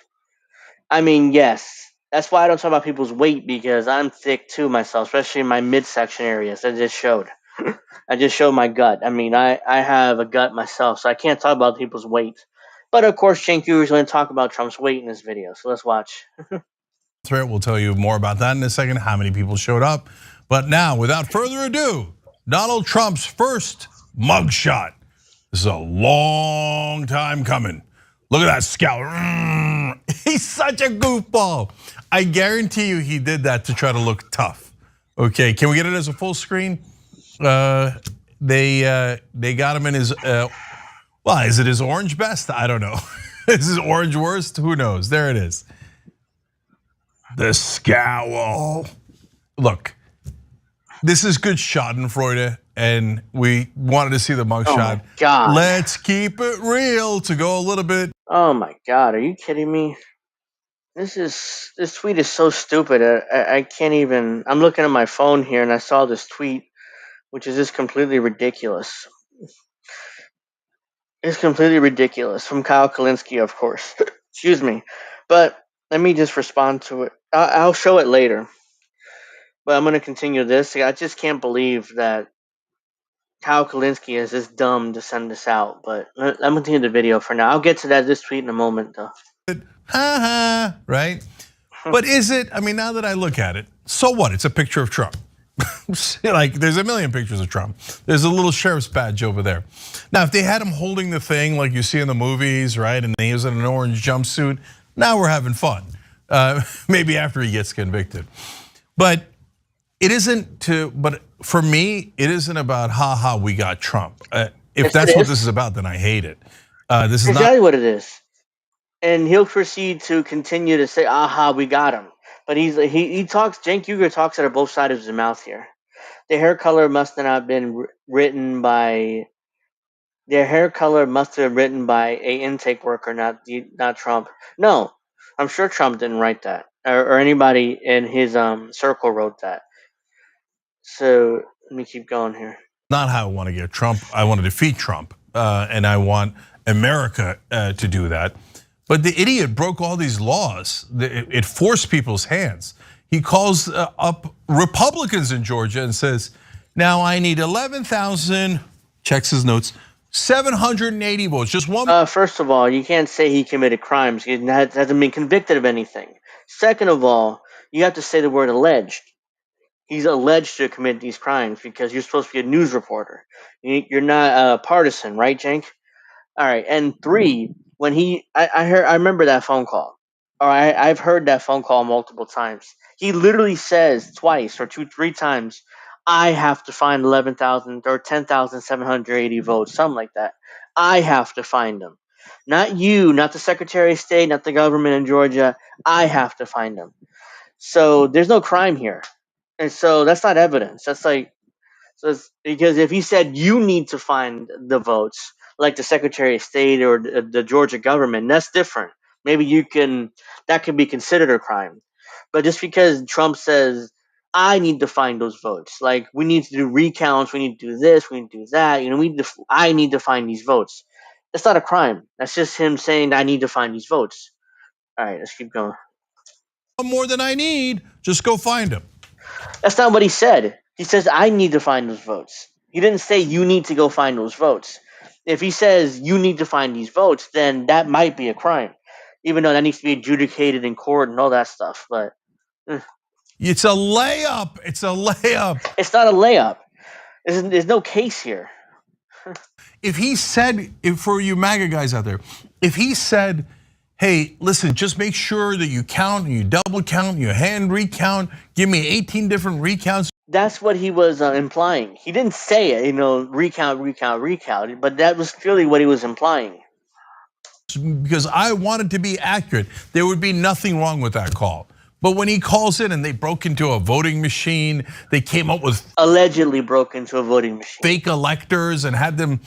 I mean, yes. That's why I don't talk about people's weight, because I'm thick too myself, especially in my midsection areas. I just showed. I just showed my gut. I mean, I have a gut myself, so I can't talk about people's weight. But of course, Cenk Uygur is going to talk about Trump's weight in this video, so let's watch. Threat. We'll tell you more about that in a second, how many people showed up. But now, without further ado, Donald Trump's first mugshot. This is a long time coming. Look at that scowl. He's such a goofball. I guarantee you he did that to try to look tough. Okay, can we get it as a full screen? They got him in his, well, is it his orange best? I don't know. Is his orange worst? Who knows? There it is. The scowl. Look, this is good Schadenfreude, and we wanted to see the mugshot. Oh God. Let's keep it real to go a little bit. Oh my God, are you kidding me? This tweet is so stupid. I can't even. I'm looking at my phone here, and I saw this tweet, which is just completely ridiculous. It's completely ridiculous from Kyle Kalinske, of course. Excuse me, but let me just respond to it. I'll show it later, but I'm going to continue this. I just can't believe that Kyle Kalinske is this dumb to send this out. But I'm going to continue the video for now. I'll get to this tweet in a moment, though. Right? But is it? I mean, now that I look at it, so what? It's a picture of Trump. Like, there's a million pictures of Trump. There's a little sheriff's badge over there. Now, if they had him holding the thing like you see in the movies, right, and he was in an orange jumpsuit, now we're having fun. Maybe after he gets convicted. But it isn't to, but for me, it isn't about, ha, we got Trump. If that's what this is about, then I hate it. This is exactly what it is. And he'll proceed to continue to say, aha, we got him. But he talks, Cenk Uygur talks out of both sides of his mouth here. The hair color must not have been written by, their hair color must have been written by a intake worker, not Trump. No, I'm sure Trump didn't write that, or anybody in his circle wrote that. So let me keep going here. Not how I want to get Trump. I want to defeat Trump, and I want America to do that. But the idiot broke all these laws. It forced people's hands. He calls up Republicans in Georgia and says, now I need 11,000, checks his notes, 780 votes. Just one. First of all, you can't say he committed crimes. He hasn't been convicted of anything. Second of all, you have to say the word alleged. He's alleged to commit these crimes because you're supposed to be a news reporter. You're not a partisan, right, Jenk? All right. And three, when I remember that phone call. Or I've heard that phone call multiple times. He literally says twice or two, three times, I have to find 11,000 or 10,780 votes, something like that. I have to find them. Not you, not the Secretary of State, not the government in Georgia. I have to find them. So there's no crime here. And so that's not evidence. That's like so it's, because if he said you need to find the votes, like the Secretary of State or the Georgia government, that's different. Maybe that can be considered a crime. But just because Trump says I need to find those votes, like we need to do recounts, we need to do this, we need to do that. I need to find these votes. That's not a crime. That's just him saying I need to find these votes. All right, let's keep going. More than I need. Just go find them. That's not what he said. He says, I need to find those votes. He didn't say you need to go find those votes. If he says you need to find these votes, then that might be a crime. Even though that needs to be adjudicated in court and all that stuff. But it's a layup. It's a layup. It's not a layup. There's no case here. If he said, for you MAGA guys out there, if he said, hey, listen, just make sure that you count, you double count, you hand recount, give me 18 different recounts. That's what he was implying. He didn't say it, recount, but that was clearly what he was implying. Because I wanted to be accurate. There would be nothing wrong with that call. But when he calls in and they broke into a voting machine, they came up with allegedly broke into a voting machine, fake electors and had them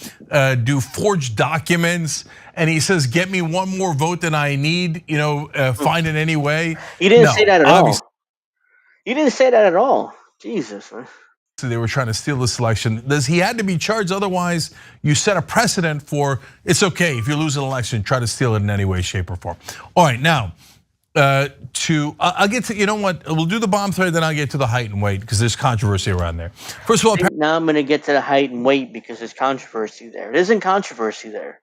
do forged documents. And he says, "Get me one more vote than I need." Find it any way. He didn't say that at all. He didn't say that at all. Jesus, man. So they were trying to steal this election. He had to be charged, otherwise you set a precedent for it's okay if you lose an election, try to steal it in any way, shape, or form. All right, now. I'll get to, you know what, we'll do the bomb thread, then I'll get to the height and weight because there's controversy around there. First of all, now I'm going to get to the height and weight because there's controversy there. There isn't controversy there.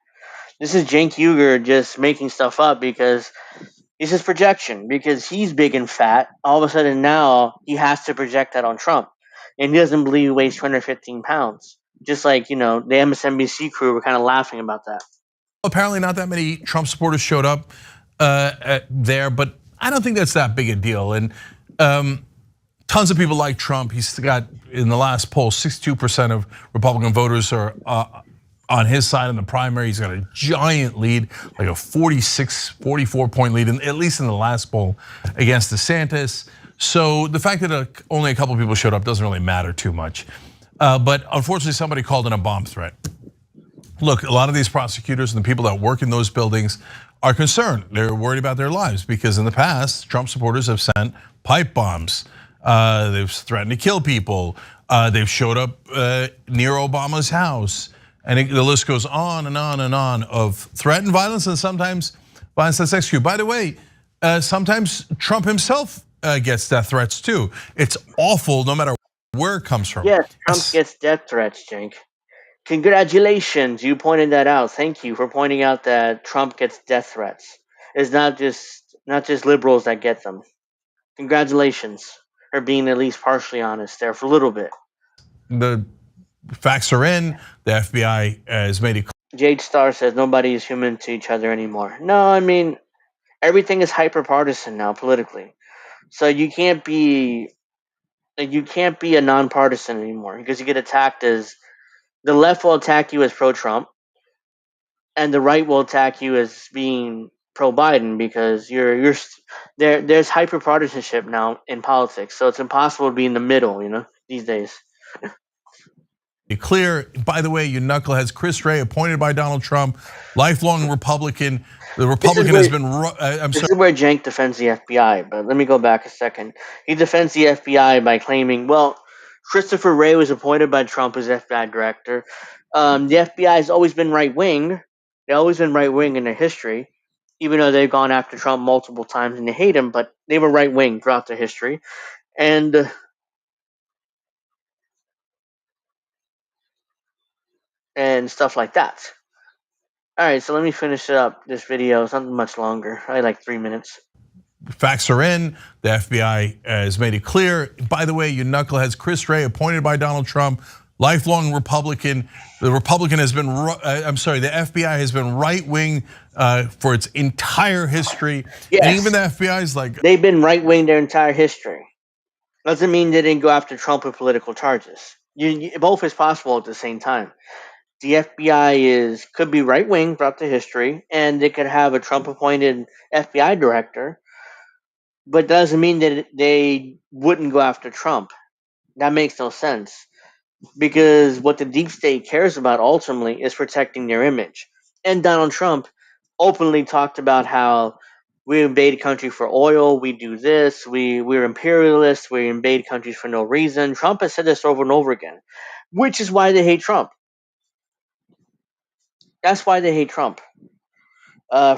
This is Cenk Uygur just making stuff up because it's his projection, because he's big and fat. All of a sudden now he has to project that on Trump. And he doesn't believe he weighs 215 pounds. Just like, the MSNBC crew were kind of laughing about that. Apparently not that many Trump supporters showed up there, but I don't think that's that big a deal. And tons of people like Trump. He's got, in the last poll, 62% of Republican voters are on his side in the primary. He's got a giant lead, like a 46, 44 point lead, at least in the last poll against DeSantis. So the fact that only a couple of people showed up doesn't really matter too much. But unfortunately, somebody called in a bomb threat. Look, a lot of these prosecutors and the people that work in those buildings are concerned. They're worried about their lives because in the past, Trump supporters have sent pipe bombs. They've threatened to kill people. They've showed up near Obama's house. And the list goes on and on and on of threat and violence, and sometimes violence that's executed. By the way, sometimes Trump himself gets death threats too. It's awful no matter where it comes from. Yes, Trump gets death threats, Cenk. Congratulations, you pointed that out. Thank you for pointing out that Trump gets death threats. It's not just liberals that get them. Congratulations for being at least partially honest there for a little bit. The facts are in. The FBI has made it clear. Jade Star says nobody is human to each other anymore. No, I mean, everything is hyper partisan now politically. So you can't be a nonpartisan anymore because you get attacked as the left will attack you as pro-Trump, and the right will attack you as being pro-Biden because there's hyper-partisanship now in politics, so it's impossible to be in the middle, these days. Clear, by the way, you knuckleheads, Chris Wray, appointed by Donald Trump, lifelong Republican. The Republican has been, This is where Cenk defends the FBI, but let me go back a second. He defends the FBI by claiming, well, Christopher Wray was appointed by Trump as FBI director. The FBI has always been right-wing. They've always been right-wing in their history, even though they've gone after Trump multiple times and they hate him, but they were right-wing throughout their history. And and stuff like that. All right, so let me finish up this video. It's not much longer. I like 3 minutes. Facts are in. The FBI has made it clear. By the way, you knuckleheads, Chris Wray, appointed by Donald Trump, lifelong Republican. The Republican has been, the FBI has been right-wing for its entire history. Yes. And even the FBI is like, they've been right-wing their entire history. Doesn't mean they didn't go after Trump with political charges. Both is possible at the same time. The FBI could be right-wing throughout the history, and they could have a Trump-appointed FBI director, but doesn't mean that they wouldn't go after Trump. That makes no sense, because what the deep state cares about ultimately is protecting their image. And Donald Trump openly talked about how we invade a country for oil, we do this, we're imperialists, we invade countries for no reason. Trump has said this over and over again, which is why they hate Trump. That's why they hate Trump.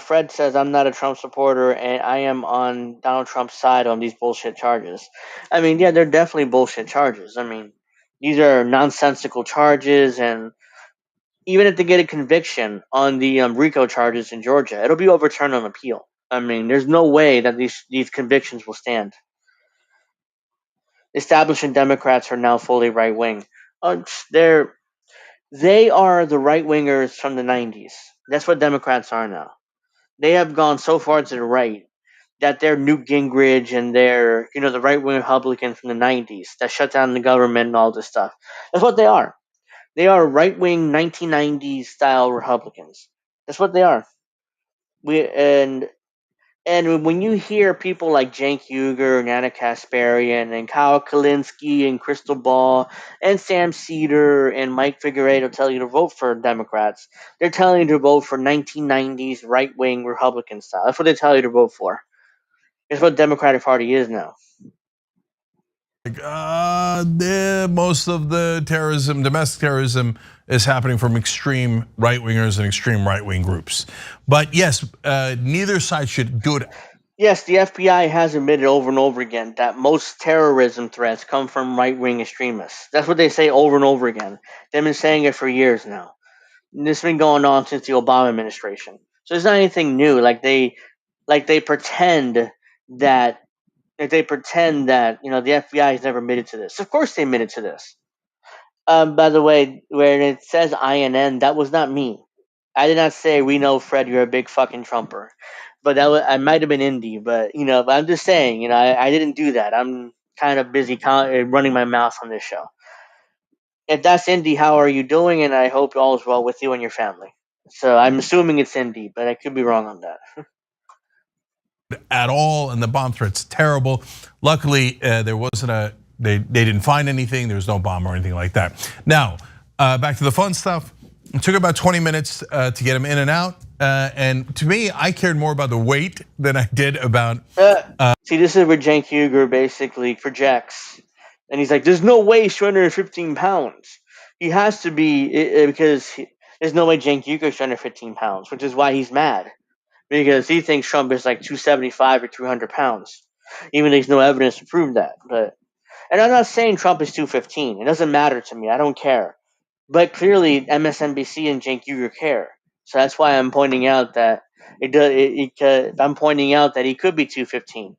Fred says, I'm not a Trump supporter and I am on Donald Trump's side on these bullshit charges. I mean, yeah, they're definitely bullshit charges. I mean, these are nonsensical charges, and even if they get a conviction on the RICO charges in Georgia, it'll be overturned on appeal. I mean, there's no way that these convictions will stand. Establishment Democrats are now fully right wing. They are the right wingers from the 90s. That's what Democrats are now. They have gone so far to the right that they're Newt Gingrich and they're, the right wing Republicans from the 90s that shut down the government and all this stuff. That's what they are. They are right wing 1990s style Republicans. That's what they are. And when you hear people like Cenk Uygur and Anna Kasparian and Kyle Kalinske and Crystal Ball and Sam Cedar and Mike Figueredo tell you to vote for Democrats, they're telling you to vote for 1990s right-wing Republican style. That's what they tell you to vote for. It's what the Democratic Party is now. Most of the terrorism, domestic terrorism, is happening from extreme right-wingers and extreme right-wing groups. But yes, neither side should do it. Yes, the FBI has admitted over and over again that most terrorism threats come from right-wing extremists. That's what they say over and over again. They've been saying it for years now. This has been going on since the Obama administration. So it's not anything new. Like they pretend that the FBI has never admitted to this. Of course they admitted to this. By the way, where it says INN, that was not me. I did not say, we know, Fred, you're a big fucking Trumper. But I might have been Indie. But, but I'm just saying, I didn't do that. I'm kind of busy running my mouth on this show. If that's Indie, how are you doing? And I hope all is well with you and your family. So I'm assuming it's Indie, but I could be wrong on that. At all, and the bomb threat's terrible. Luckily, there wasn't they didn't find anything. There was no bomb or anything like that. Now, back to the fun stuff. It took about 20 minutes to get him in and out. And to me, I cared more about the weight than I did about. See, this is where Cenk Uygur basically projects. And he's like, there's no way he's 215 pounds. He has to be, because there's no way Cenk Uygur is 215 pounds, which is why he's mad. Because he thinks Trump is like 275 or 300 pounds. Even though there's no evidence to prove that. And I'm not saying Trump is 215. It doesn't matter to me. I don't care. But clearly, MSNBC and Cenk Uygur care. So that's why I'm pointing out that I'm pointing out that he could be 215.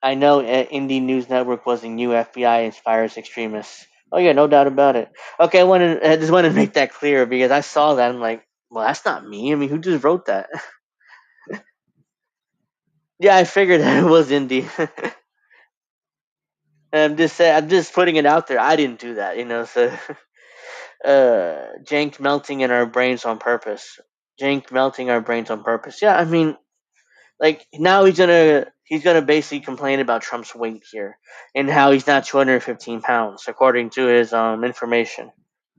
I know Indie News Network was a new FBI inspires extremists. Oh yeah, no doubt about it. Okay, I just want to make that clear because I saw that. I'm like, well, that's not me. I mean, who just wrote that? Yeah, I figured that it was Indie. I'm just putting it out there. I didn't do that, So, Cenk melting in our brains on purpose. Cenk melting our brains on purpose. Yeah, I mean, like now he's gonna basically complain about Trump's weight here and how he's not 215 pounds according to his information.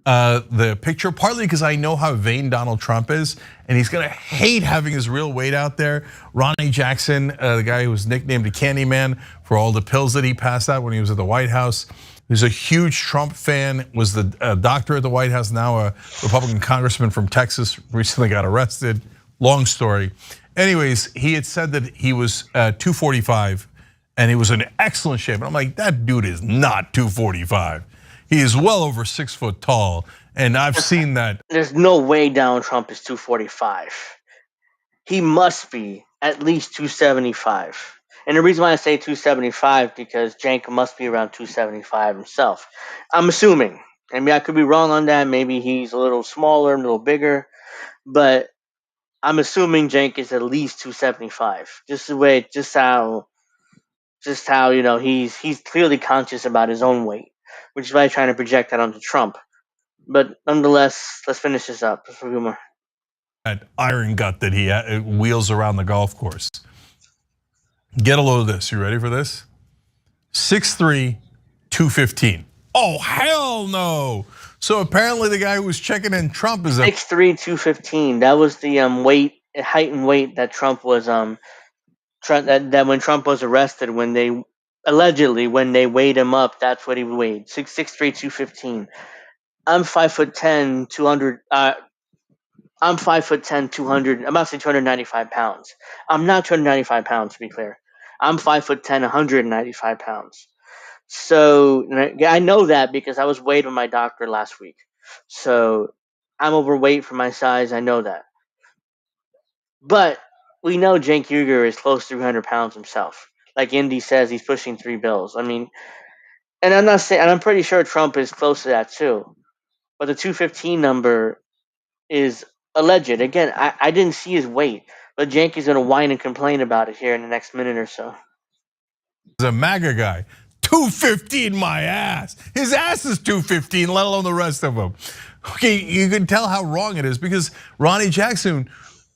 The picture, partly because I know how vain Donald Trump is, and he's gonna hate having his real weight out there. Ronnie Jackson, the guy who was nicknamed the Candyman for all the pills that he passed out when he was at the White House, who's a huge Trump fan, was the doctor at the White House, now a Republican congressman from Texas, recently got arrested. Long story. Anyways, he had said that he was 245 and he was in excellent shape. And I'm like, that dude is not 245. He is well over 6 foot tall, and I've seen that. There's no way Donald Trump is 245. He must be at least 275. And the reason why I say 275 because Jank must be around 275 himself. I'm assuming. I mean, I could be wrong on that. Maybe he's a little smaller, a little bigger, but I'm assuming Jank is at least 275. Just how he's clearly conscious about his own weight, which is why he's trying to project that onto Trump. But nonetheless, let's finish this up. Just for humor. That iron gut that he wheels around the golf course. Get a load of this. You ready for this? 6'3", 215. Oh, hell no. So apparently the guy who was checking in Trump is 6'3", 215. That was the height and weight that Trump was that when Trump was arrested, when they weighed him up, that's what he weighed. 6'3", 215. I'm 5'10", 200. I'm 5'10", 200. I'm about to say 295 pounds. I'm not 295 pounds, to be clear. I'm 5'10", 195 pounds. So I know that because I was weighed with my doctor last week. So I'm overweight for my size. I know that. But we know Cenk Uygur is close to 300 pounds himself. Like Indy says, he's pushing 3 bills. I mean, and I'm not saying, and I'm pretty sure Trump is close to that too. But the 215 number is alleged. Again, I didn't see his weight, but Cenk is going to whine and complain about it here in the next minute or so. a MAGA guy. 215 my ass. His ass is 215, let alone the rest of them. Okay, you can tell how wrong it is because Ronnie Jackson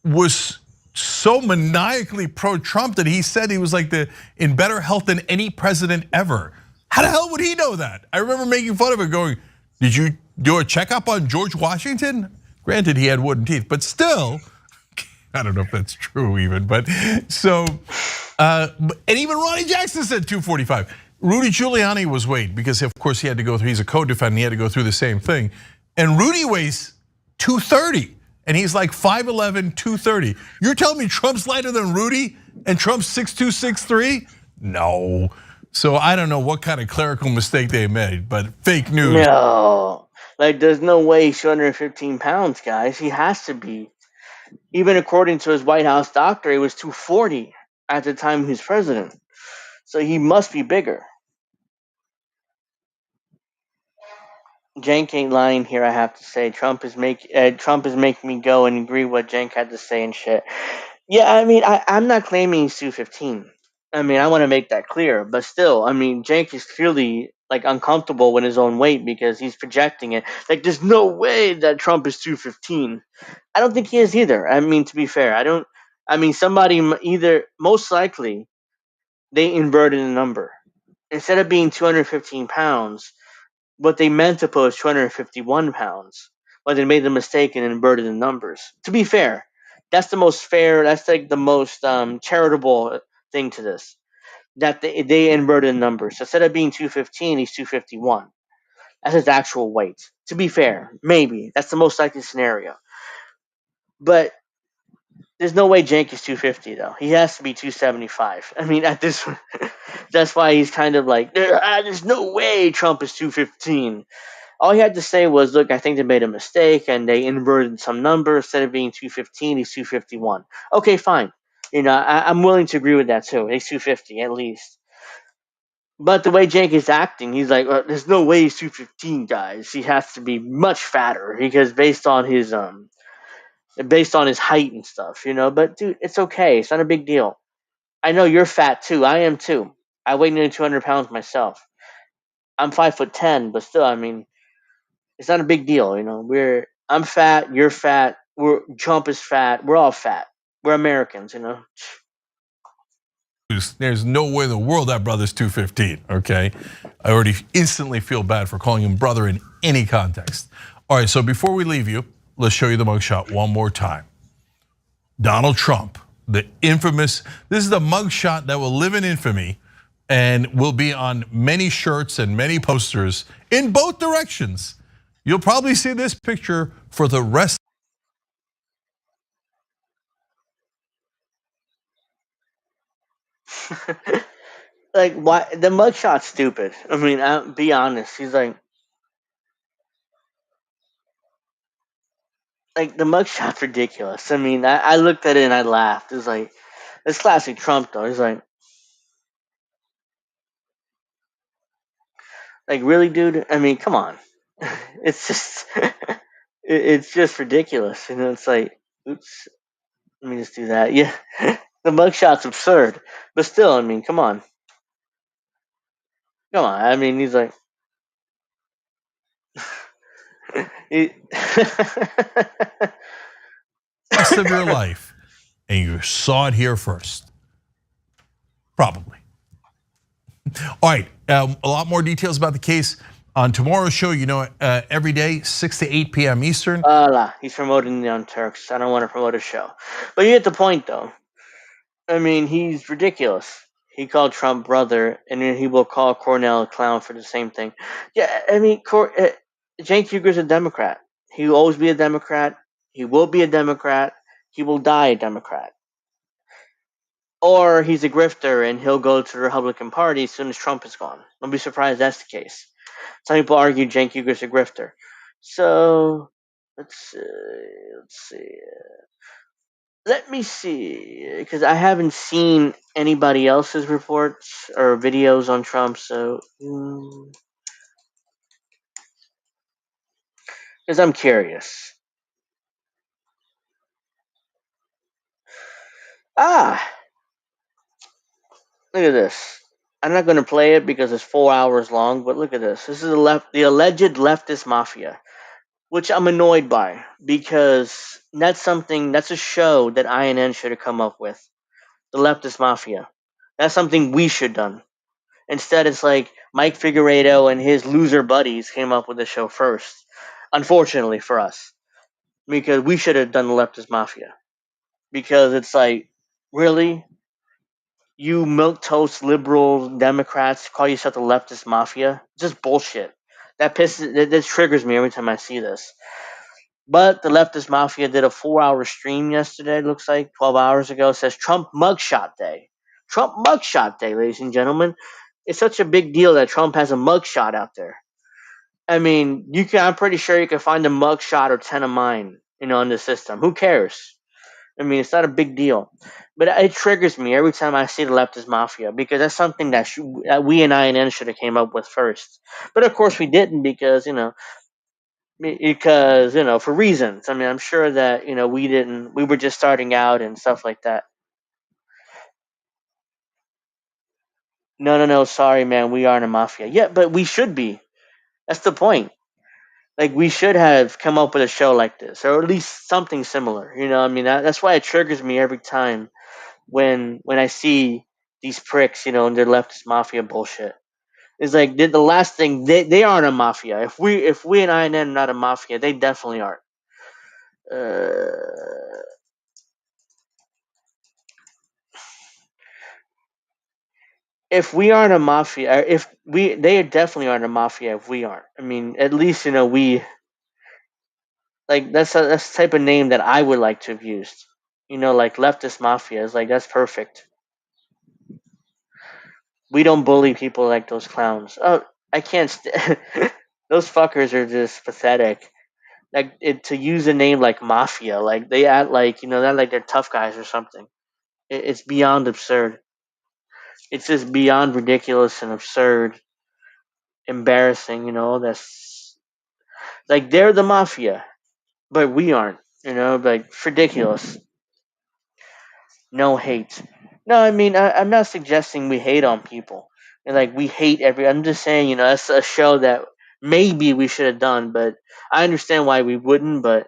was so maniacally pro-Trump that he said he was like in better health than any president ever. How the hell would he know that? I remember making fun of it going, did you do a checkup on George Washington? Granted, he had wooden teeth, but still, I don't know if that's true even, but so, and even Ronnie Jackson said 245. Rudy Giuliani was weighed because of course he had to go through, he's a co-defendant, he had to go through the same thing. And Rudy weighs 230 and he's like 5'11", 230. You're telling me Trump's lighter than Rudy and Trump's 6'2", 6'3"? No. So I don't know what kind of clerical mistake they made, but fake news. No, like there's no way he's 215 pounds, guys. He has to be. Even according to his White House doctor, he was 240 at the time he was president. So he must be bigger. Cenk ain't lying here, I have to say. Trump is making me go and agree what Cenk had to say and shit. Yeah, I mean, I'm not claiming he's 215. I mean, I want to make that clear, but still, I mean, Cenk is clearly like uncomfortable with his own weight because he's projecting it. Like, there's no way that Trump is 215. I don't think he is either. I mean, to be fair, I don't. I mean, somebody either most likely they inverted the number instead of being 215 pounds. What they meant to put was 251 pounds, but they made the mistake and inverted the numbers. To be fair, that's the most fair. That's like the most charitable thing to this. That they inverted the numbers. So instead of being 215, he's 251. That's his actual weight. To be fair, maybe that's the most likely scenario. But there's no way Cenk is 250 though. He has to be 275. I mean, at this, that's why he's kind of like, there's no way Trump is 215. All he had to say was, look, I think they made a mistake and they inverted some number. Instead of being 215, he's 251. Okay, fine. You know, I'm willing to agree with that too. He's 250 at least. But the way Cenk is acting, he's like, there's no way he's 215, guys. He has to be much fatter because based on his height and stuff, you know. But dude, it's okay. It's not a big deal. I know you're fat too. I am too. I weigh nearly 200 pounds myself. I'm 5'10", but still, I mean, it's not a big deal, you know. I'm fat, you're fat, Trump is fat, we're all fat. We're Americans, you know. There's no way in the world that brother's 215, okay? I already instantly feel bad for calling him brother in any context. All right, so before we leave you, let's show you the mugshot one more time. Donald Trump, the infamous, this is the mugshot that will live in infamy and will be on many shirts and many posters in both directions. You'll probably see this picture for the rest. Like, why the mugshot's stupid. I mean, be honest. He's like the mugshot's ridiculous. I mean, I looked at it and I laughed. It's like it's classic Trump though. He's like really, dude. I mean, come on. It's just it's just ridiculous. You know, it's like, oops. Let me just do that. Yeah, the mugshot's absurd, but still, I mean, come on. I mean, he's like, he, Rest of your life, and you saw it here first. Probably. All right, a lot more details about the case on tomorrow's show. You know, every day, 6 to 8 p.m. Eastern. he's promoting the Young Turks. I don't want to promote his show, but you get the point, though. I mean, he's ridiculous. He called Trump brother, and then he will call Cornell a clown for the same thing. Yeah, I mean, Cenk Uygur's a Democrat. He will always be a Democrat. He will be a Democrat. He will die a Democrat. Or he's a grifter, and he'll go to the Republican Party as soon as Trump is gone. Don't be surprised if that's the case. Some people argue Cenk Uygur's a grifter. So, let's see. Let me see, because I haven't seen anybody else's reports or videos on Trump. So, because I'm curious. Ah, look at this. I'm not going to play it because it's 4 hours long. But look at this. This is the alleged leftist mafia, which I'm annoyed by because that's a show that INN should have come up with. The leftist mafia. That's something we should have done. Instead, it's like Mike Figueredo and his loser buddies came up with the show first. Unfortunately for us, because we should have done the leftist mafia. Because it's like, really, you milk toast liberal Democrats call yourself the leftist mafia? Just bullshit. That triggers me every time I see this. But the leftist mafia did a 4 hour stream yesterday. It looks like 12 hours ago. It says Trump mugshot day. Trump mugshot day, ladies and gentlemen. It's such a big deal that Trump has a mugshot out there. I mean, I'm pretty sure you can find a mugshot or 10 of mine, in the system. Who cares? I mean, it's not a big deal. But it triggers me every time I see the leftist mafia because that's something that we and INN should have came up with first. But of course we didn't because for reasons. I mean, I'm sure that we were just starting out and stuff like that. No, sorry, man, we aren't a mafia. Yeah, but we should be. That's the point. Like we should have come up with a show like this, or at least something similar. I mean, that's why it triggers me every time when I see these pricks, and their leftist mafia bullshit. It's like the last thing they aren't a mafia. If we and INN are not a mafia, they definitely aren't. Uh, if we aren't a mafia, if they definitely aren't a mafia. If we aren't, I mean, at least we like that's the type of name that I would like to have used. Like leftist mafia is like that's perfect. We don't bully people like those clowns. Oh, I can't. Those fuckers are just pathetic. Like to use a name like mafia, like they act like they're like they're tough guys or something. It's beyond absurd. It's just beyond ridiculous and absurd, embarrassing. That's like they're the mafia, but we aren't. Like ridiculous. No hate. No, I mean I'm not suggesting we hate on people. And like we hate every. I'm just saying that's a show that maybe we should have done, but I understand why we wouldn't. But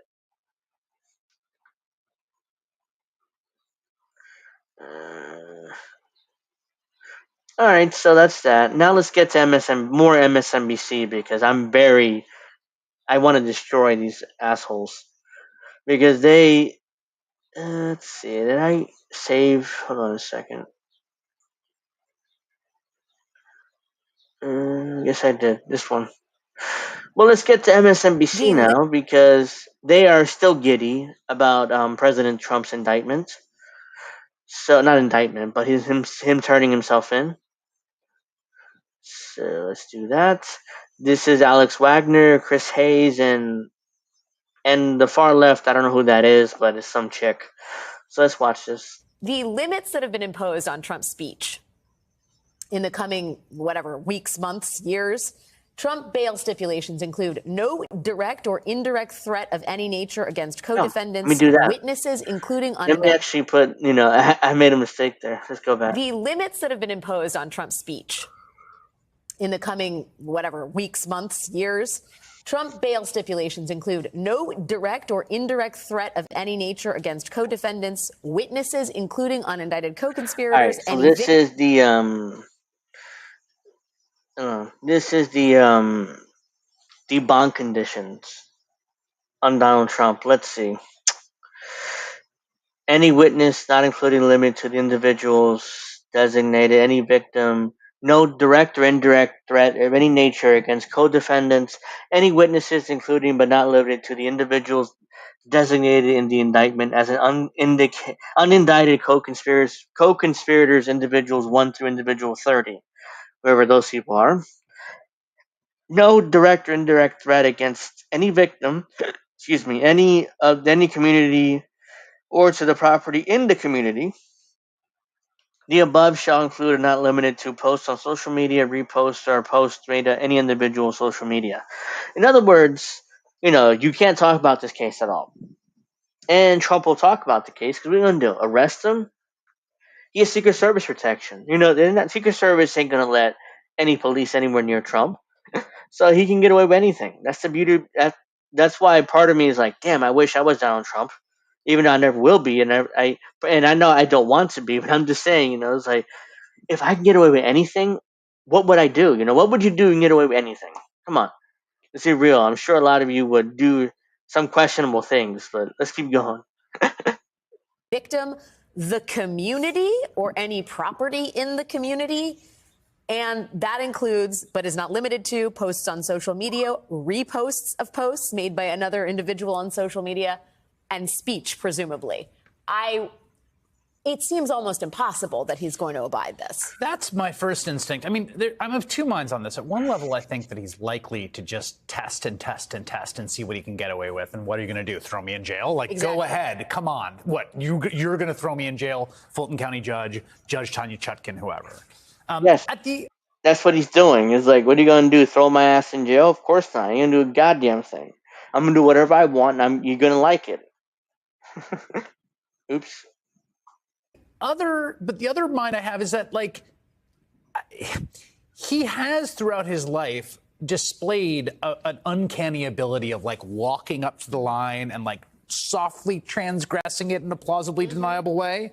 all right, so that's that. Now let's get to more MSNBC because I want to destroy these assholes because they. Let's see. Did I save? Hold on a second. Yes, I did. This one. Well, let's get to MSNBC now because they are still giddy about President Trump's indictment. So not indictment, but him turning himself in. So let's do that. This is Alex Wagner, Chris Hayes, and the far left. I don't know who that is, but it's some chick. So let's watch this. The limits that have been imposed on Trump's speech in the coming, weeks, months, years. Trump bail stipulations include no direct or indirect threat of any nature against co-defendants, let me do that. witnesses, including Let me actually put, I made a mistake there. Let's go back. The limits that have been imposed on Trump's speech in the coming, weeks, months, years. Trump bail stipulations include no direct or indirect threat of any nature against co-defendants, witnesses, including unindicted co-conspirators. All right, so this is the bond conditions on Donald Trump. Let's see. Any witness, not including limited to the individuals designated, any victim, no direct or indirect threat of any nature against co-defendants, any witnesses, including but not limited to the individuals designated in the indictment as an unindicted co-conspirators, individuals 1 through individual 30, whoever those people are. No direct or indirect threat against any victim, any community or to the property in the community. The above shall include and not limited to posts on social media, reposts, or posts made to any individual social media. In other words, you can't talk about this case at all. And Trump will talk about the case because we're going to do arrest him. He has Secret Service protection. Secret Service ain't going to let any police anywhere near Trump. So he can get away with anything. That's the beauty. That's why part of me is like, damn, I wish I was Donald Trump, even though I never will be, and I know I don't want to be, but I'm just saying, it's like if I can get away with anything, what would I do? What would you do and get away with anything? Come on, let's be real. I'm sure a lot of you would do some questionable things, but let's keep going. Victim, the community, or any property in the community. And that includes, but is not limited to, posts on social media, reposts of posts made by another individual on social media, and speech, presumably. It seems almost impossible that he's going to abide this. That's my first instinct. I mean, I'm of two minds on this. At one level, I think that he's likely to just test and test and test and see what he can get away with. And what are you going to do? Throw me in jail? Exactly. Go ahead. Come on. What? You're going to throw me in jail? Fulton County Judge Tanya Chutkin, whoever. Yes. That's what he's doing. It's like, what are you going to do? Throw my ass in jail? Of course not. You're going to do a goddamn thing. I'm going to do whatever I want, and you're going to like it. Oops. But the other mind I have is that, he has throughout his life displayed an uncanny ability of walking up to the line and softly transgressing it in a plausibly deniable way.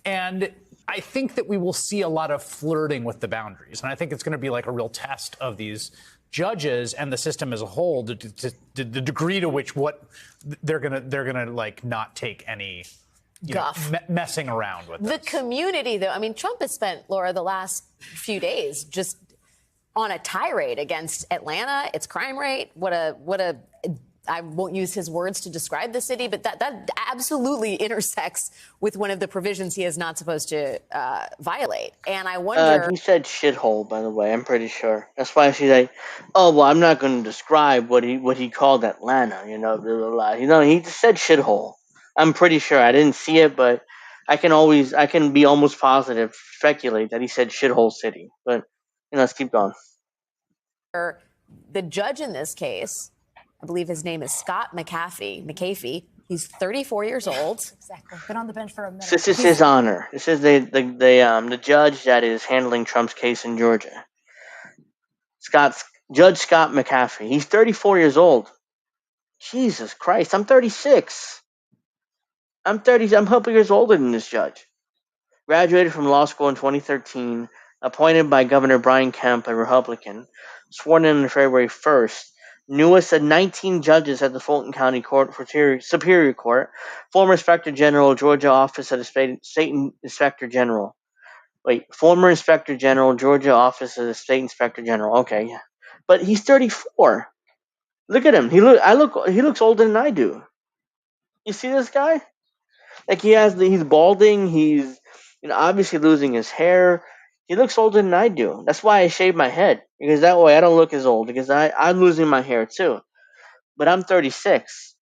And I think that we will see a lot of flirting with the boundaries. And I think it's going to be a real test of these judges and the system as a whole, the degree to which they're gonna not take any messing around with the community, though. I mean, Trump has spent, Laura, the last few days just on a tirade against Atlanta, its crime rate. What a I won't use his words to describe the city, but that absolutely intersects with one of the provisions he is not supposed to violate. And I wonder. He said shithole, by the way. I'm pretty sure. That's why she's like, oh well, I'm not going to describe what he called Atlanta. Blah, blah, blah. He just said shithole. I'm pretty sure. I didn't see it, but I can be almost positive, speculate that he said shithole city. But let's keep going. The judge in this case, I believe his name is Scott McAfee. He's 34 years old. Exactly. Been on the bench for a minute. This is his honor. This is the judge that is handling Trump's case in Georgia. Judge Scott McAfee. He's 34 years old. Jesus Christ, I'm 36. I'm a couple years older than this judge. Graduated from law school in 2013. Appointed by Governor Brian Kemp, a Republican. Sworn in on February 1st. Newest of 19 judges at the Fulton County Superior Court. Former Inspector General, Georgia Office of the State Inspector General. Former Inspector General, Georgia Office of the State Inspector General. Okay, yeah. But he's 34. Look at him. He looks older than I do. You see this guy? He's balding. He's obviously losing his hair. He looks older than I do. That's why I shave my head, because that way I don't look as old, because I'm losing my hair too. But I'm 36,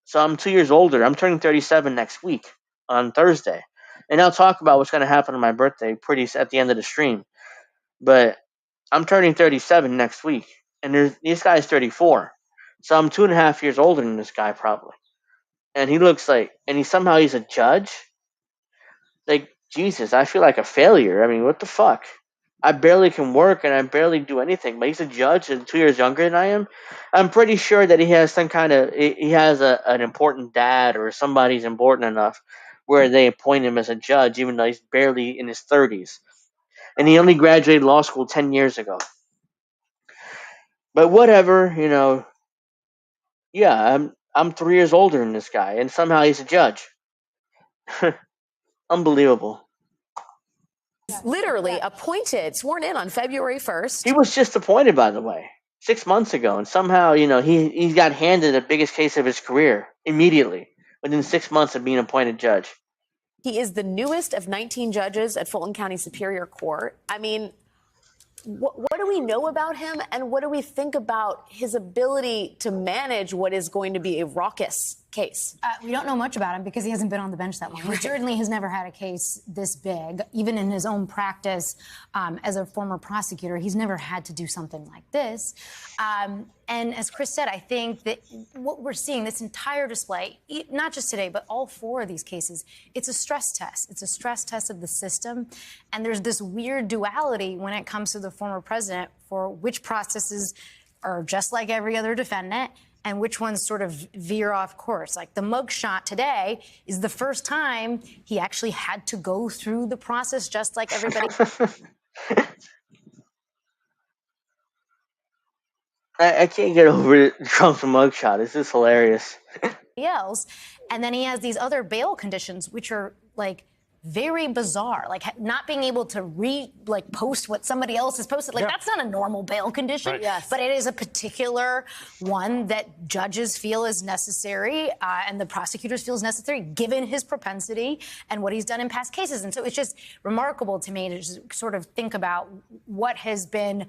so I'm 2 years older. I'm turning 37 next week on Thursday, and I'll talk about what's going to happen on my birthday at the end of the stream. But I'm turning 37 next week, and this guy's 34, so I'm 2.5 years older than this guy probably. And he looks like, and he's a judge. Like, Jesus, I feel like a failure. I mean, what the fuck? I barely can work and I barely do anything. But he's a judge and 2 years younger than I am. I'm pretty sure that he has some kind of he has an important dad or somebody's important enough where they appoint him as a judge, even though he's barely in his 30s, and he only graduated law school 10 years ago. But whatever, Yeah, I'm 3 years older than this guy, and somehow he's a judge. Unbelievable. Literally appointed, sworn in on February 1st. He was just appointed, by the way, 6 months ago, and somehow, he got handed the biggest case of his career immediately within 6 months of being appointed judge. He is the newest of 19 judges at Fulton County Superior Court. I mean, what do we know about him, and what do we think about his ability to manage what is going to be a raucous case? We don't know much about him because he hasn't been on the bench that long. He certainly has never had a case this big. Even in his own practice as a former prosecutor, he's never had to do something like this. And as Chris said, I think that what we're seeing, this entire display, not just today, but all four of these cases, it's a stress test. It's a stress test of the system. And there's this weird duality when it comes to the former president for which processes are just like every other defendant and which ones sort of veer off course. Like the mugshot today is the first time he actually had to go through the process just like everybody. I can't get over Trump's mugshot. It's just hilarious. else. And then he has these other bail conditions, which are like very bizarre, like not being able to post what somebody else has posted. Like that's not a normal bail condition, Right. Yes. but it is a particular one that judges feel is necessary and the prosecutors feel is necessary given his propensity and what he's done in past cases. And so it's just remarkable to me to just sort of think about what has been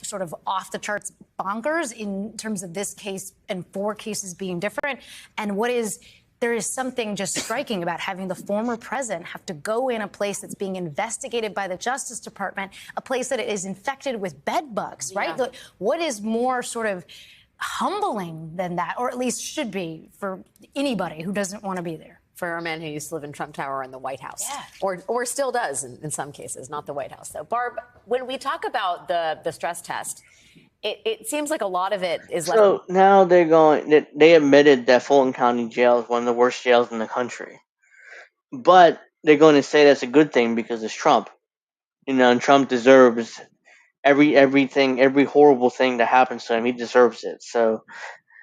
sort of off the charts bonkers in terms of this case and four cases being different, and what is. There is something just striking about having the former president have to go in a place that's being investigated by the Justice Department, a place that is infected with bed bugs, right? Yeah. What is more sort of humbling than that, or at least should be for anybody who doesn't want to be there? For a man who used to live in Trump Tower in the White House. Yeah. Or still does in some cases, not the White House. So, Barb, when we talk about the stress test, it seems like a lot of it is like. So now they admitted that Fulton County Jail is one of the worst jails in the country. But they're going to say that's a good thing because it's Trump. And Trump deserves every horrible thing that happens to him. He deserves it. So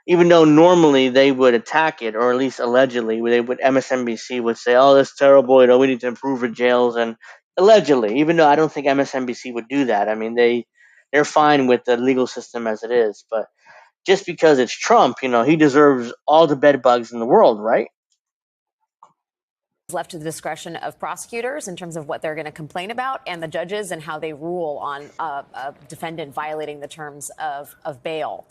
even though normally they would attack it, or at least allegedly, MSNBC would say, "Oh, that's terrible. We need to improve the jails." And allegedly, even though I don't think MSNBC would do that. I mean, they're fine with the legal system as it is. But just because it's Trump, he deserves all the bed bugs in the world, right? Left to the discretion of prosecutors in terms of what they're going to complain about, and the judges and how they rule on a defendant violating the terms of bail.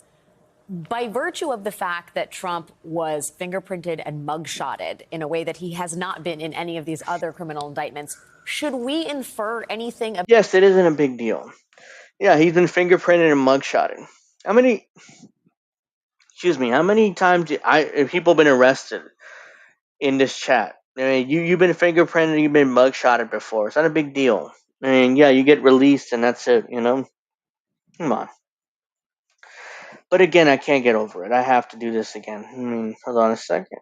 By virtue of the fact that Trump was fingerprinted and mugshotted in a way that he has not been in any of these other criminal indictments, should we infer anything? Yes, it isn't a big deal. Yeah, he's been fingerprinted and mugshotted. How many times have people been arrested in this chat? I mean, you've been fingerprinted, you've been mugshotted before. It's not a big deal. I mean, yeah, you get released and that's it, Come on. But again, I can't get over it. I have to do this again. I mean, hold on a second.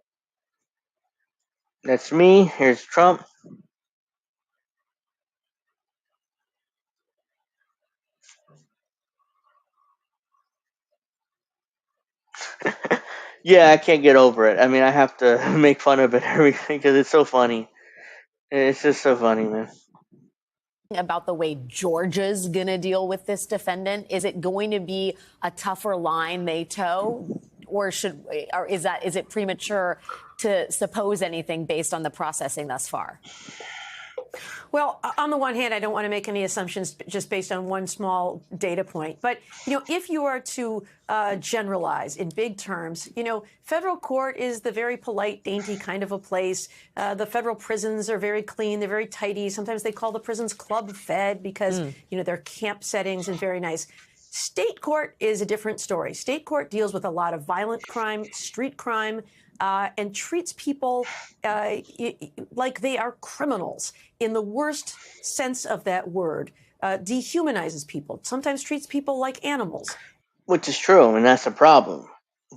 That's me. Here's Trump. Yeah, I can't get over it. I mean, I have to make fun of it everything because it's so funny. It's just so funny, man. About the way Georgia's going to deal with this defendant? Is it going to be a tougher line they toe, or is it premature to suppose anything based on the processing thus far? Well, on the one hand, I don't want to make any assumptions just based on one small data point. But, if you are to generalize in big terms, federal court is the very polite, dainty kind of a place. The federal prisons are very clean. They're very tidy. Sometimes they call the prisons club fed because, they're camp settings and very nice. State court is a different story. State court deals with a lot of violent crime, street crime, and treats people like they are criminals in the worst sense of that word. Dehumanizes people, sometimes treats people like animals. Which is true, and that's a problem.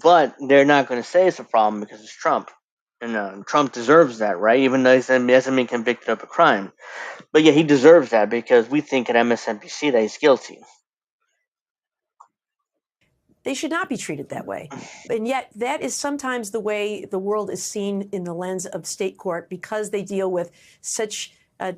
But they're not going to say it's a problem because it's Trump. And Trump deserves that, right? Even though he hasn't been convicted of a crime. But yeah, he deserves that because we think at MSNBC that he's guilty. They should not be treated that way. And yet that is sometimes the way the world is seen in the lens of state court because they deal with such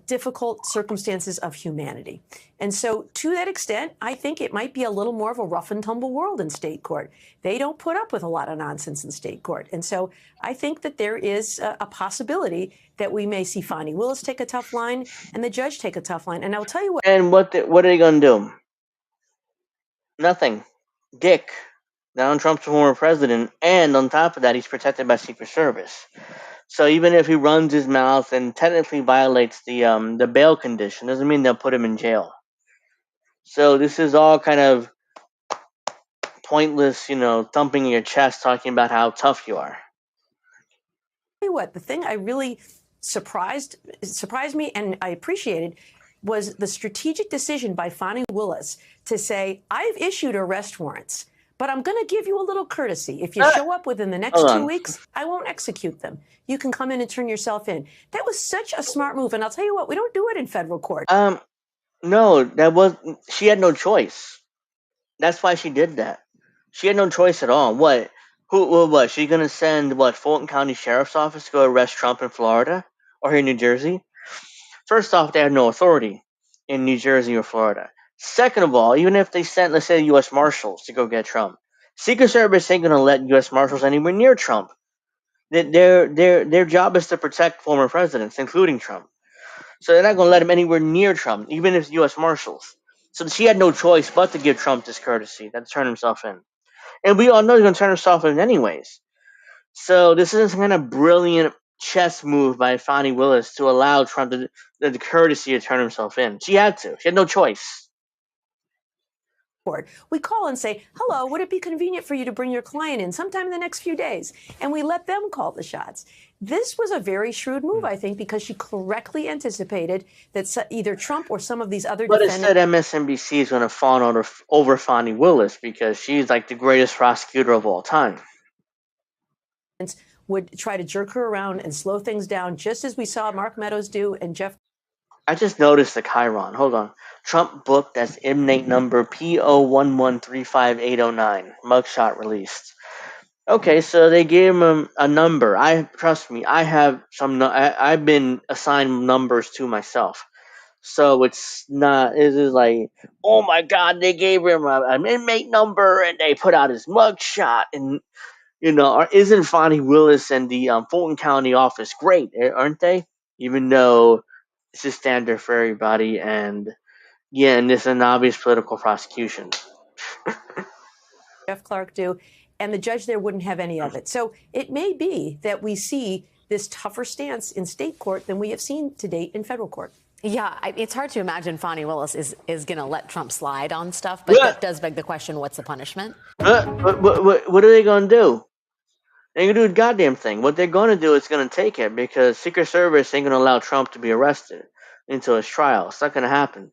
difficult circumstances of humanity. And so to that extent, I think it might be a little more of a rough and tumble world in state court. They don't put up with a lot of nonsense in state court. And so I think that there is a possibility that we may see Fani Willis take a tough line and the judge take a tough line. And I'll tell you what. And what are they going to do? Nothing. Dick. Donald Trump's a former president, and on top of that, he's protected by Secret Service. So even if he runs his mouth and technically violates the bail condition, doesn't mean they'll put him in jail. So this is all kind of pointless, thumping your chest, talking about how tough you are. Tell you what, the thing I really surprised me and I appreciated was the strategic decision by Fani Willis to say, I've issued arrest warrants, but I'm going to give you a little courtesy. If you show up within the next 2 weeks, I won't execute them. You can come in and turn yourself in. That was such a smart move. And I'll tell you what, we don't do it in federal court. No, she had no choice. That's why she did that. She had no choice at all. What? She's going to send, Fulton County Sheriff's Office to go arrest Trump in Florida or here in New Jersey? First off, they have no authority in New Jersey or Florida. Second of all, even if they sent, let's say, U.S. Marshals to go get Trump, Secret Service ain't going to let U.S. Marshals anywhere near Trump. Their job is to protect former presidents, including Trump. So they're not going to let him anywhere near Trump, even if it's U.S. Marshals. So she had no choice but to give Trump this courtesy, to turn himself in. And we all know he's going to turn himself in anyways. So this is some kind of brilliant chess move by Fani Willis to allow Trump the courtesy to turn himself in. She had to. She had no choice. We call and say, hello, would it be convenient for you to bring your client in sometime in the next few days? And we let them call the shots. This was a very shrewd move, I think, because she correctly anticipated that either Trump or some of these other defendants. But instead, MSNBC is going to fawn over Fani Willis because she's like the greatest prosecutor of all time. Would try to jerk her around and slow things down, just as we saw Mark Meadows do and Jeff. I just noticed the Chiron. Hold on. Trump booked as inmate number P011358009. Mugshot released. Okay, so they gave him a number. Trust me, I have some. I've been assigned numbers to myself, so it's not. It is like, oh my God, they gave him an inmate number and they put out his mugshot, and isn't Fani Willis and the Fulton County office great, aren't they? Even though it's just standard for everybody, and this is an obvious political prosecution. Jeff Clark do, and the judge there wouldn't have any of it. So it may be that we see this tougher stance in state court than we have seen to date in federal court. Yeah, it's hard to imagine Fani Willis is going to let Trump slide on stuff, but that does beg the question, what's the punishment? What are they going to do? They ain't going to do a goddamn thing. What they're going to do is going to take it because Secret Service ain't going to allow Trump to be arrested until his trial. It's not going to happen.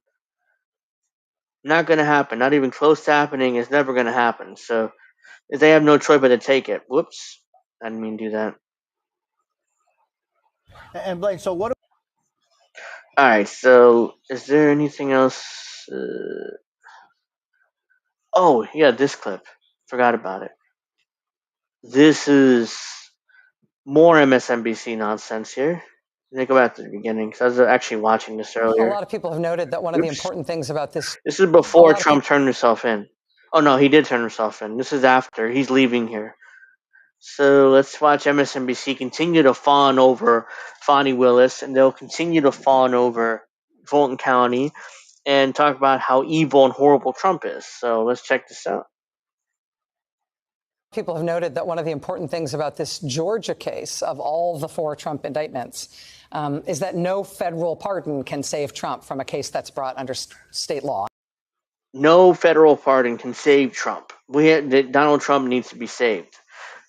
Not going to happen. Not even close to happening. It's never going to happen. So if they have no choice but to take it. Whoops. I didn't mean to do that. And Blaine, so what? All right. So is there anything else? Oh, yeah, this clip. Forgot about it. This is more MSNBC nonsense here. Let me go back to the beginning because I was actually watching this earlier. A lot of people have noted that one of the important things about this. This is before Trump turned himself in. Oh, no, he did turn himself in. This is after. He's leaving here. So let's watch MSNBC continue to fawn over Fonnie Willis, and they'll continue to fawn over Fulton County and talk about how evil and horrible Trump is. So let's check this out. People have noted that one of the important things about this Georgia case, of all the 4 Trump indictments, is that no federal pardon can save Trump from a case that's brought under state law. No federal pardon can save Trump. Donald Trump needs to be saved.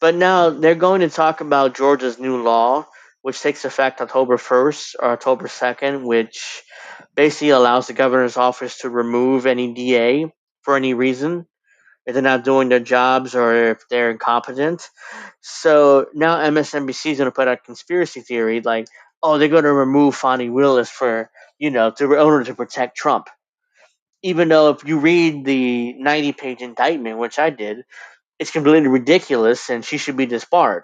But now they're going to talk about Georgia's new law, which takes effect October 1st or October 2nd, which basically allows the governor's office to remove any DA for any reason if they're not doing their jobs or if they're incompetent. So now MSNBC is going to put out a conspiracy theory like, oh, they're going to remove Fonnie Willis for, in order to protect Trump. Even though if you read the 90-page indictment, which I did, it's completely ridiculous and she should be disbarred.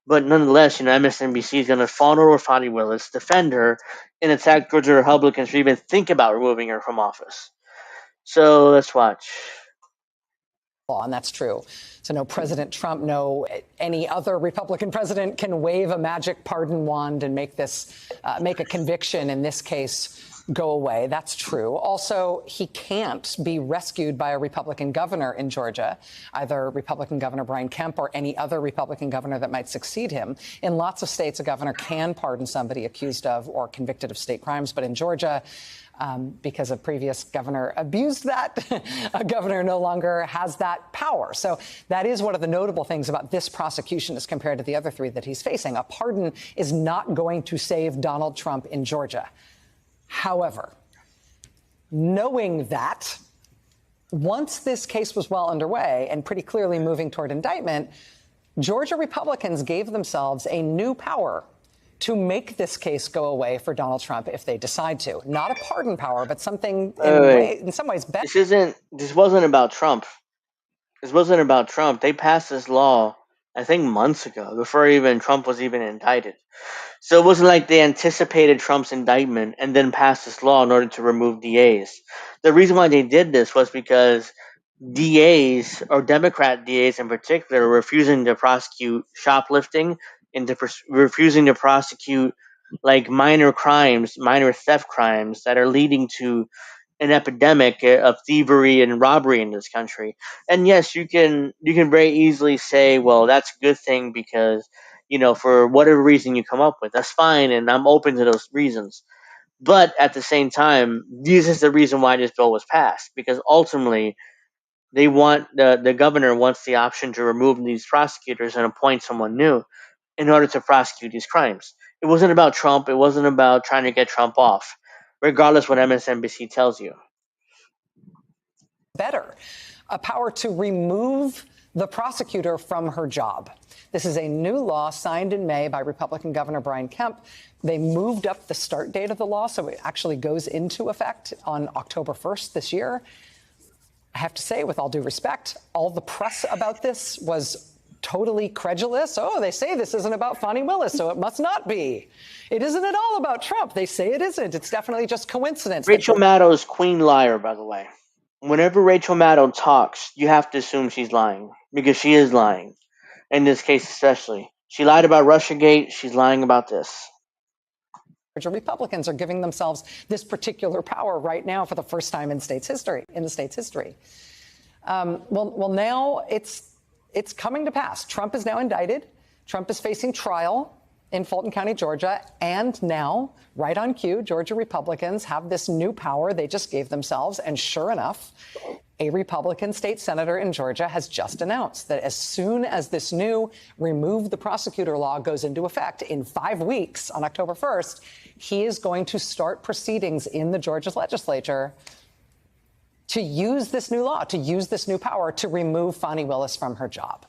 But nonetheless, MSNBC is going to fawn over Fonnie Willis, defend her, and attack Georgia Republicans for even think about removing her from office. So let's watch. And that's true. So no President Trump, no any other Republican president can wave a magic pardon wand and make a conviction in this case go away. That's true. Also, he can't be rescued by a Republican governor in Georgia, either Republican Governor Brian Kemp or any other Republican governor that might succeed him. In lots of states, a governor can pardon somebody accused of or convicted of state crimes, but in Georgia, because a previous governor abused that, a governor no longer has that power. So that is one of the notable things about this prosecution as compared to the other 3 that he's facing. A pardon is not going to save Donald Trump in Georgia. However, knowing that, once this case was well underway and pretty clearly moving toward indictment, Georgia Republicans gave themselves a new power to make this case go away for Donald Trump if they decide to. Not a pardon power, but something in some ways better. This wasn't about Trump. This wasn't about Trump. They passed this law, I think, months ago, before even Trump was even indicted. So it wasn't like they anticipated Trump's indictment and then passed this law in order to remove DAs. The reason why they did this was because DAs, or Democrat DAs in particular, are refusing to prosecute shoplifting and refusing to prosecute like minor crimes, minor theft crimes that are leading to an epidemic of thievery and robbery in this country. And yes, you can very easily say, well, that's a good thing because for whatever reason you come up with, that's fine, and I'm open to those reasons. But at the same time, this is the reason why this bill was passed, because ultimately they want the governor wants the option to remove these prosecutors and appoint someone new in order to prosecute these crimes. It wasn't about Trump. It wasn't about trying to get Trump off, regardless what MSNBC tells you. Better, a power to remove the prosecutor from her job. This is a new law signed in May by Republican Governor Brian Kemp. They moved up the start date of the law, so it actually goes into effect on October 1st this year. I have to say, with all due respect, all the press about this was totally credulous. Oh, they say this isn't about Fonnie Willis, so it must not be. It isn't at all about Trump. They say it isn't. It's definitely just coincidence. Rachel Maddow is queen liar, by the way. Whenever Rachel Maddow talks, you have to assume she's lying, because she is lying. In this case especially. She lied about Russiagate. She's lying about this. Republicans are giving themselves this particular power right now for the first time in the state's history. Well, now it's coming to pass. Trump is now indicted. Trump is facing trial in Fulton County, Georgia. And now, right on cue, Georgia Republicans have this new power they just gave themselves. And sure enough, a Republican state senator in Georgia has just announced that as soon as this new remove the prosecutor law goes into effect in 5 weeks on October 1st, he is going to start proceedings in the Georgia legislature to use this new law, to use this new power to remove Fonnie Willis from her job.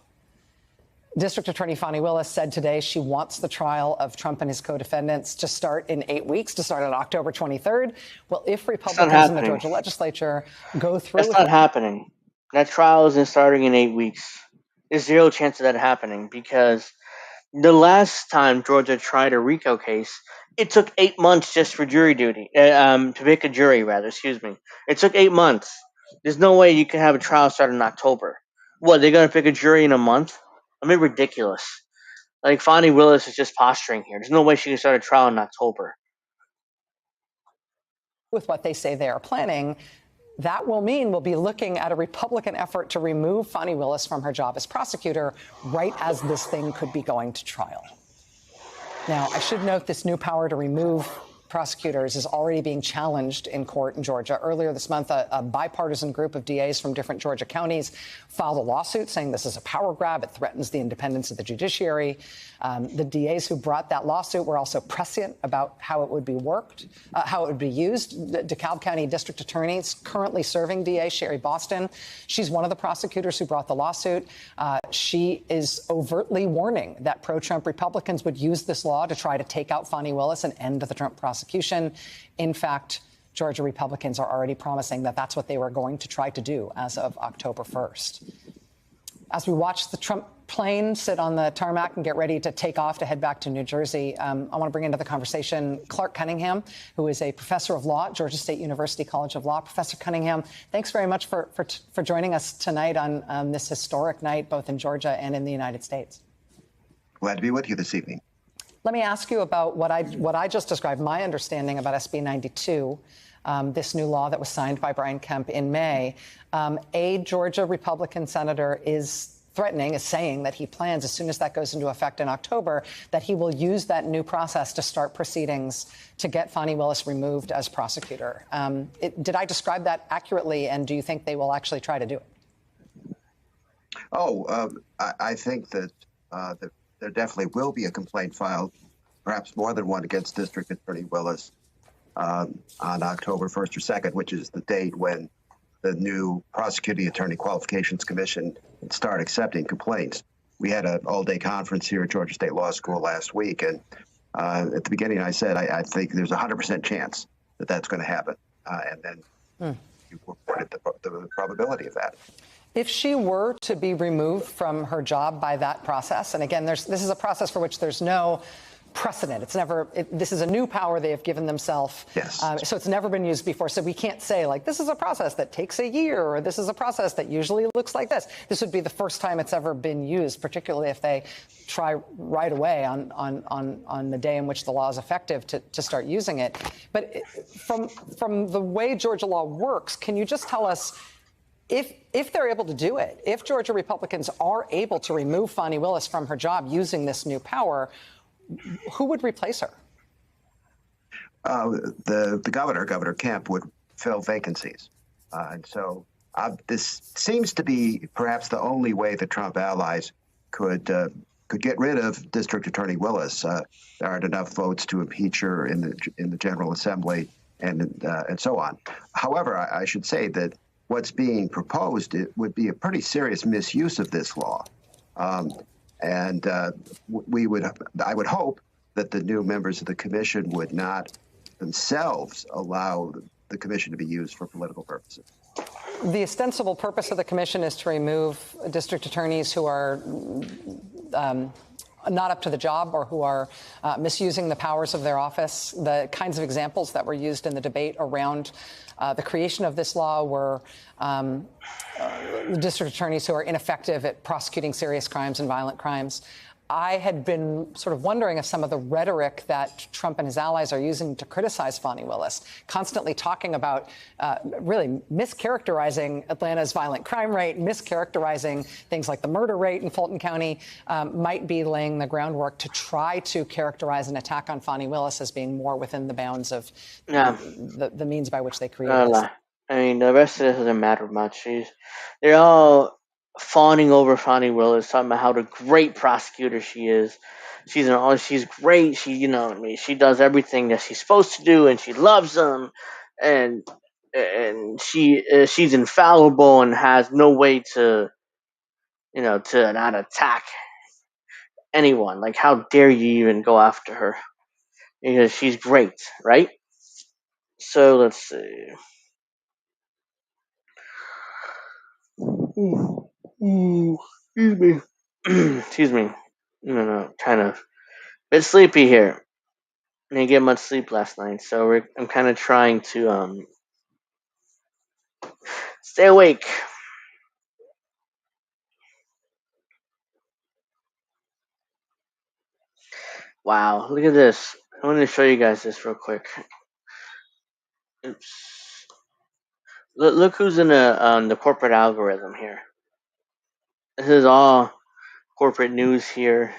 District Attorney Fonnie Willis said today she wants the trial of Trump and his co-defendants to start in 8 weeks, to start on October 23rd. Well, if Republicans in the Georgia legislature go through That's not happening. That trial isn't starting in 8 weeks. There's zero chance of that happening because the last time Georgia tried a RICO case, it took 8 months just for jury duty, to pick a jury, rather, excuse me. It took 8 months. There's no way you can have a trial start in October. What, they're going to pick a jury in a month? I mean, ridiculous. Like, Fonnie Willis is just posturing here. There's no way she can start a trial in October. With what they say they are planning, that will mean we'll be looking at a Republican effort to remove Fonnie Willis from her job as prosecutor right as this thing could be going to trial. Now, I should note this new power to remove prosecutors is already being challenged in court in Georgia. Earlier this month, a bipartisan group of DAs from different Georgia counties filed a lawsuit saying this is a power grab. It threatens the independence of the judiciary. The DAs who brought that lawsuit were also prescient about how it would be how it would be used. The DeKalb County District Attorney is currently serving DA Sherry Boston. She's one of the prosecutors who brought the lawsuit. She is overtly warning that pro-Trump Republicans would use this law to try to take out Fonnie Willis and end the Trump prosecution. In fact, Georgia Republicans are already promising that that's what they were going to try to do as of October 1st. As we watch the Trump plane sit on the tarmac and get ready to take off to head back to New Jersey, I want to bring into the conversation Clark Cunningham, who is a professor of law at Georgia State University College of Law. Professor Cunningham, thanks very much for joining us tonight on this historic night, both in Georgia and in the United States. Glad to be with you this evening. Let me ask you about what I just described, my understanding about SB 92, this new law that was signed by Brian Kemp in May. A Georgia Republican senator is saying that he plans, as soon as that goes into effect in October, that he will use that new process to start proceedings to get Fonnie Willis removed as prosecutor. Did I describe that accurately, and do you think they will actually try to do it? I think that there definitely will be a complaint filed, perhaps more than one, against District Attorney Willis on October 1st or 2nd, which is the date when the new Prosecuting Attorney Qualifications Commission can start accepting complaints. We had an all-day conference here at Georgia State Law School last week, and at the beginning I said I think there's a 100% chance that that's going to happen, and then you reported the probability of that. If she were to be removed from her job by that process, and again, this is a process for which there's no precedent. This is a new power they have given themselves. Yes. So it's never been used before. So we can't say, like, this is a process that takes a year, or this is a process that usually looks like this. This would be the first time it's ever been used, particularly if they try right away on the day in which the law is effective to start using it. But from the way Georgia law works, can you just tell us, if they're able to do it, if Georgia Republicans are able to remove Fonnie Willis from her job using this new power, who would replace her? The Governor Kemp, would fill vacancies. And so this seems to be perhaps the only way the Trump allies could get rid of District Attorney Willis. There aren't enough votes to impeach her in the General Assembly and so on. However, I should say that what's being proposed, it would be a pretty serious misuse of this law. I would hope that the new members of the commission would not themselves allow the commission to be used for political purposes. The ostensible purpose of the commission is to remove district attorneys who are not up to the job or who are misusing the powers of their office. The kinds of examples that were used in the debate around the creation of this law were the district attorneys who are ineffective at prosecuting serious crimes and violent crimes. I had been sort of wondering if some of the rhetoric that Trump and his allies are using to criticize Fonnie Willis, constantly talking about really mischaracterizing Atlanta's violent crime rate, mischaracterizing things like the murder rate in Fulton County, might be laying the groundwork to try to characterize an attack on Fonnie Willis as being more within the bounds of the means by which they created this. I mean, the rest of it doesn't matter much. They're all fawning over Fonnie Willis, talking about how the great prosecutor she is. She's great. She does everything that she's supposed to do, and she loves them, and she's infallible and has no way to not attack anyone. Like, how dare you even go after her? Because she's great, right? So let's see. Excuse me. Excuse me. No, kind of a bit sleepy here. I didn't get much sleep last night, so I'm kind of trying to stay awake. Wow, look at this. I want to show you guys this real quick. Oops. Look who's in the corporate algorithm here. This is all corporate news here.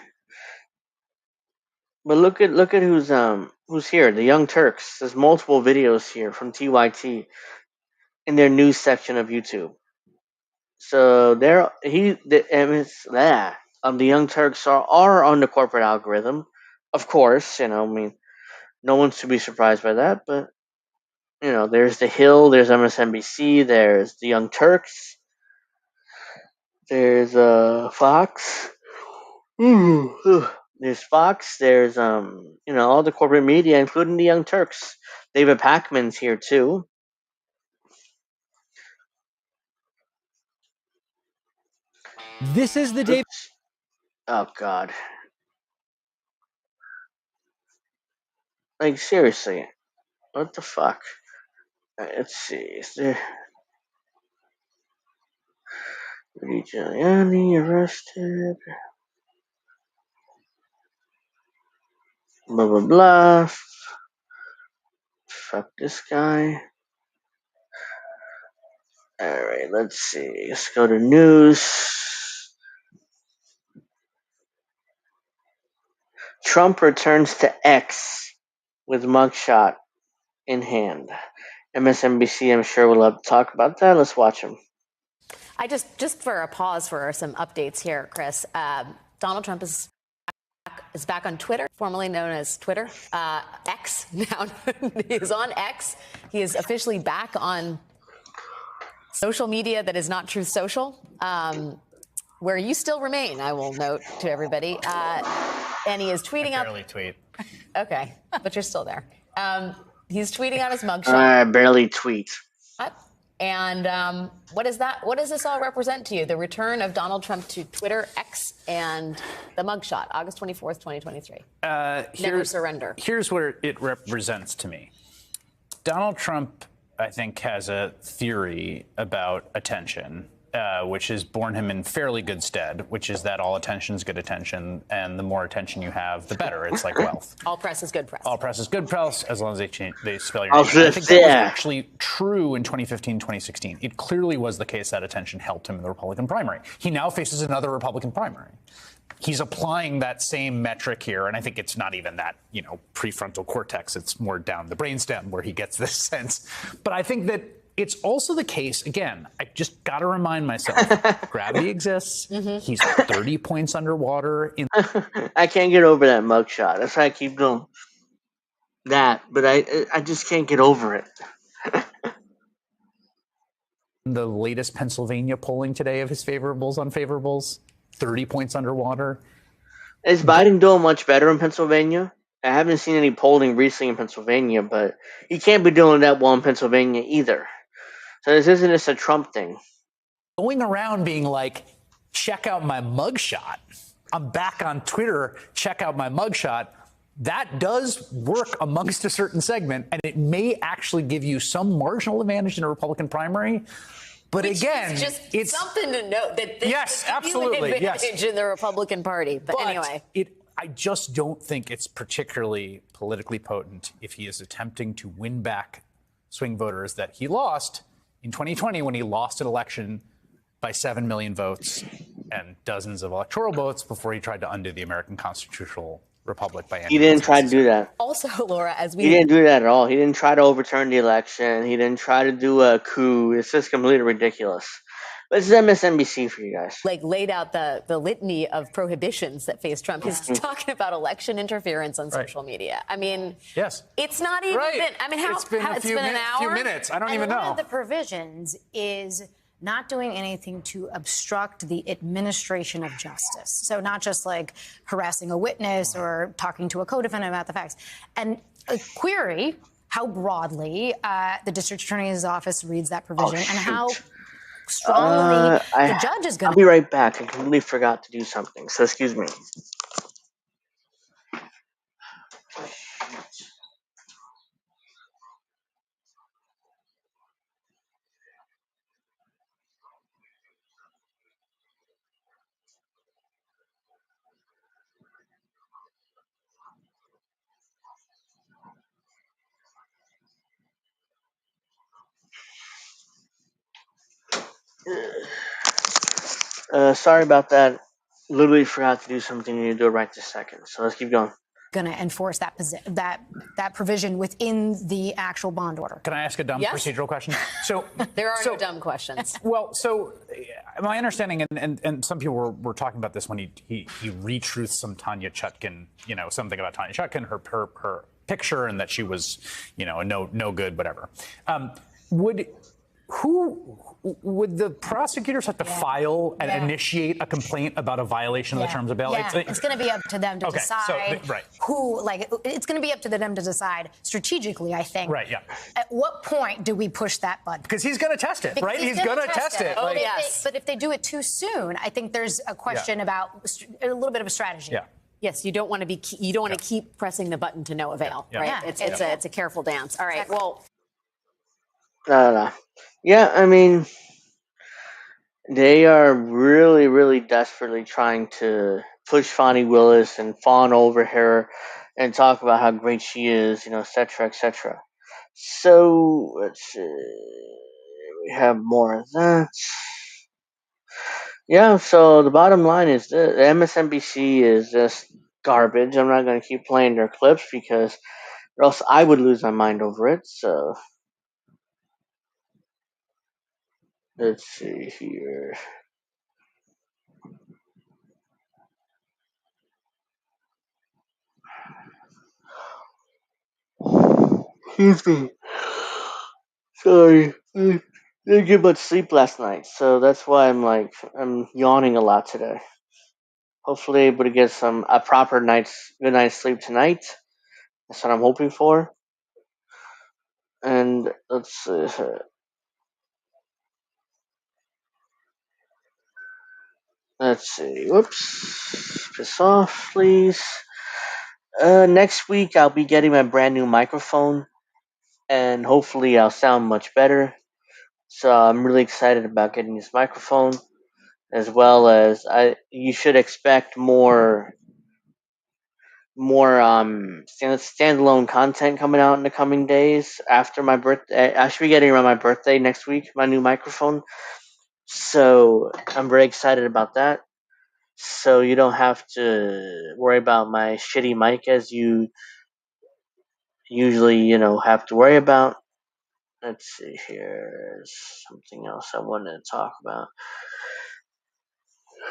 But look at who's here. The Young Turks. There's multiple videos here from TYT in their news section of YouTube. So the Young Turks are on the corporate algorithm. Of course, I mean, no one should be surprised by that. But there's The Hill, there's MSNBC, there's the Young Turks, there's Fox. There's Fox. There's all the corporate media, including the Young Turks. David Pakman's here too. This is the David. Oh God! Like seriously, what the fuck? Let's see. Is there Rudy Giuliani arrested? Blah blah blah. Fuck this guy. All right, let's see. Let's go to news. Trump returns to X with mugshot in hand. MSNBC, I'm sure, will have to talk about that. Let's watch him. I just for a pause for some updates here, Chris. Donald Trump is back on Twitter, formerly known as Twitter, X. Now he's on X. He is officially back on social media that is not Truth Social, where you still remain. I will note to everybody, and he is tweeting out. Barely tweet. Okay, but you're still there. He's tweeting out his mugshot. I barely tweet. And what is that? What does this all represent to you? The return of Donald Trump to Twitter, X, and the mugshot, August 24th, 2023. Never surrender. Here's what it represents to me. Donald Trump, I think, has a theory about attention, which has borne him in fairly good stead, which is that all attention is good attention, and the more attention you have, the better. It's like wealth. All press is good press. All press is good press, as long as they spell your name. I think that was actually true in 2015, 2016. It clearly was the case that attention helped him in the Republican primary. He now faces another Republican primary. He's applying that same metric here, and I think it's not even that, prefrontal cortex. It's more down the brainstem where he gets this sense. But I think that it's also the case, again, I just got to remind myself, gravity exists. Mm-hmm. He's 30 points underwater. I can't get over that mugshot. That's why I keep doing that, but I just can't get over it. The latest Pennsylvania polling today of his favorables, unfavorables, 30 points underwater. Is Biden doing much better in Pennsylvania? I haven't seen any polling recently in Pennsylvania, but he can't be doing that well in Pennsylvania either. So this isn't just a Trump thing. Going around being like, check out my mugshot. I'm back on Twitter. Check out my mugshot. That does work amongst a certain segment, and it may actually give you some marginal advantage in a Republican primary. But which again, it's something to note that yes, absolutely, advantage in the Republican Party. But anyway, I just don't think it's particularly politically potent if he is attempting to win back swing voters that he lost in 2020 when he lost an election by 7 million votes and dozens of electoral votes before he tried to undo the American constitutional republic by any He didn't try to do that. Also, Laura, he didn't do that at all. He didn't try to overturn the election. He didn't try to do a coup. It's just completely ridiculous. This is MSNBC for you guys. Laid out the litany of prohibitions that face Trump. He's talking about election interference on social media. I mean, yes, it's not even been. I mean, it's been an hour? Few minutes. I don't even know. One of the provisions is not doing anything to obstruct the administration of justice. So not just like harassing a witness or talking to a co-defendant about the facts. And a query how broadly the district attorney's office reads that provision and how strongly the judge is going to... I'll be right back. I completely forgot to do something, so excuse me. Sorry about that. Literally forgot to do something. You need to do it right this second. So let's keep going. Going to enforce that provision within the actual bond order. Can I ask a dumb procedural question? So there are no dumb questions. Well, so my understanding, and some people were talking about this when he retruths some Tanya Chutkin, something about Tanya Chutkin, her picture, and that she was, a no good, whatever. Would the prosecutors have to file and initiate a complaint about a violation of the terms of bail? Yeah, it's going to be up to them to decide right. who, it's going to be up to them to decide strategically, I think. Right, yeah. At what point do we push that button? Because he's going to test it, right? He's going to test it. Oh, yes. But if they do it too soon, I think there's a question about a little bit of a strategy. Yeah. Yes, you don't want to keep pressing the button to no avail, right? Yeah. It's a careful dance. All right. Well. Yeah, I mean, they are really, really desperately trying to push Fonnie Willis and fawn over her and talk about how great she is, et cetera, et cetera. So, let's see. We have more of that. Yeah, so the bottom line is the MSNBC is just garbage. I'm not going to keep playing their clips because or else I would lose my mind over it. So, let's see here. Excuse me. Sorry. I didn't get much sleep last night, so that's why I'm yawning a lot today. Hopefully able to get a proper good night's sleep tonight. That's what I'm hoping for. And let's see. Let's see. Whoops. Piss off, please. Next week I'll be getting my brand new microphone, and hopefully I'll sound much better. So I'm really excited about getting this microphone, as well as you should expect more standalone content coming out in the coming days after my birthday. I should be getting around my birthday next week, my new microphone. So I'm very excited about that. So you don't have to worry about my shitty mic as you usually, have to worry about. Let's see here. Something else I wanted to talk about.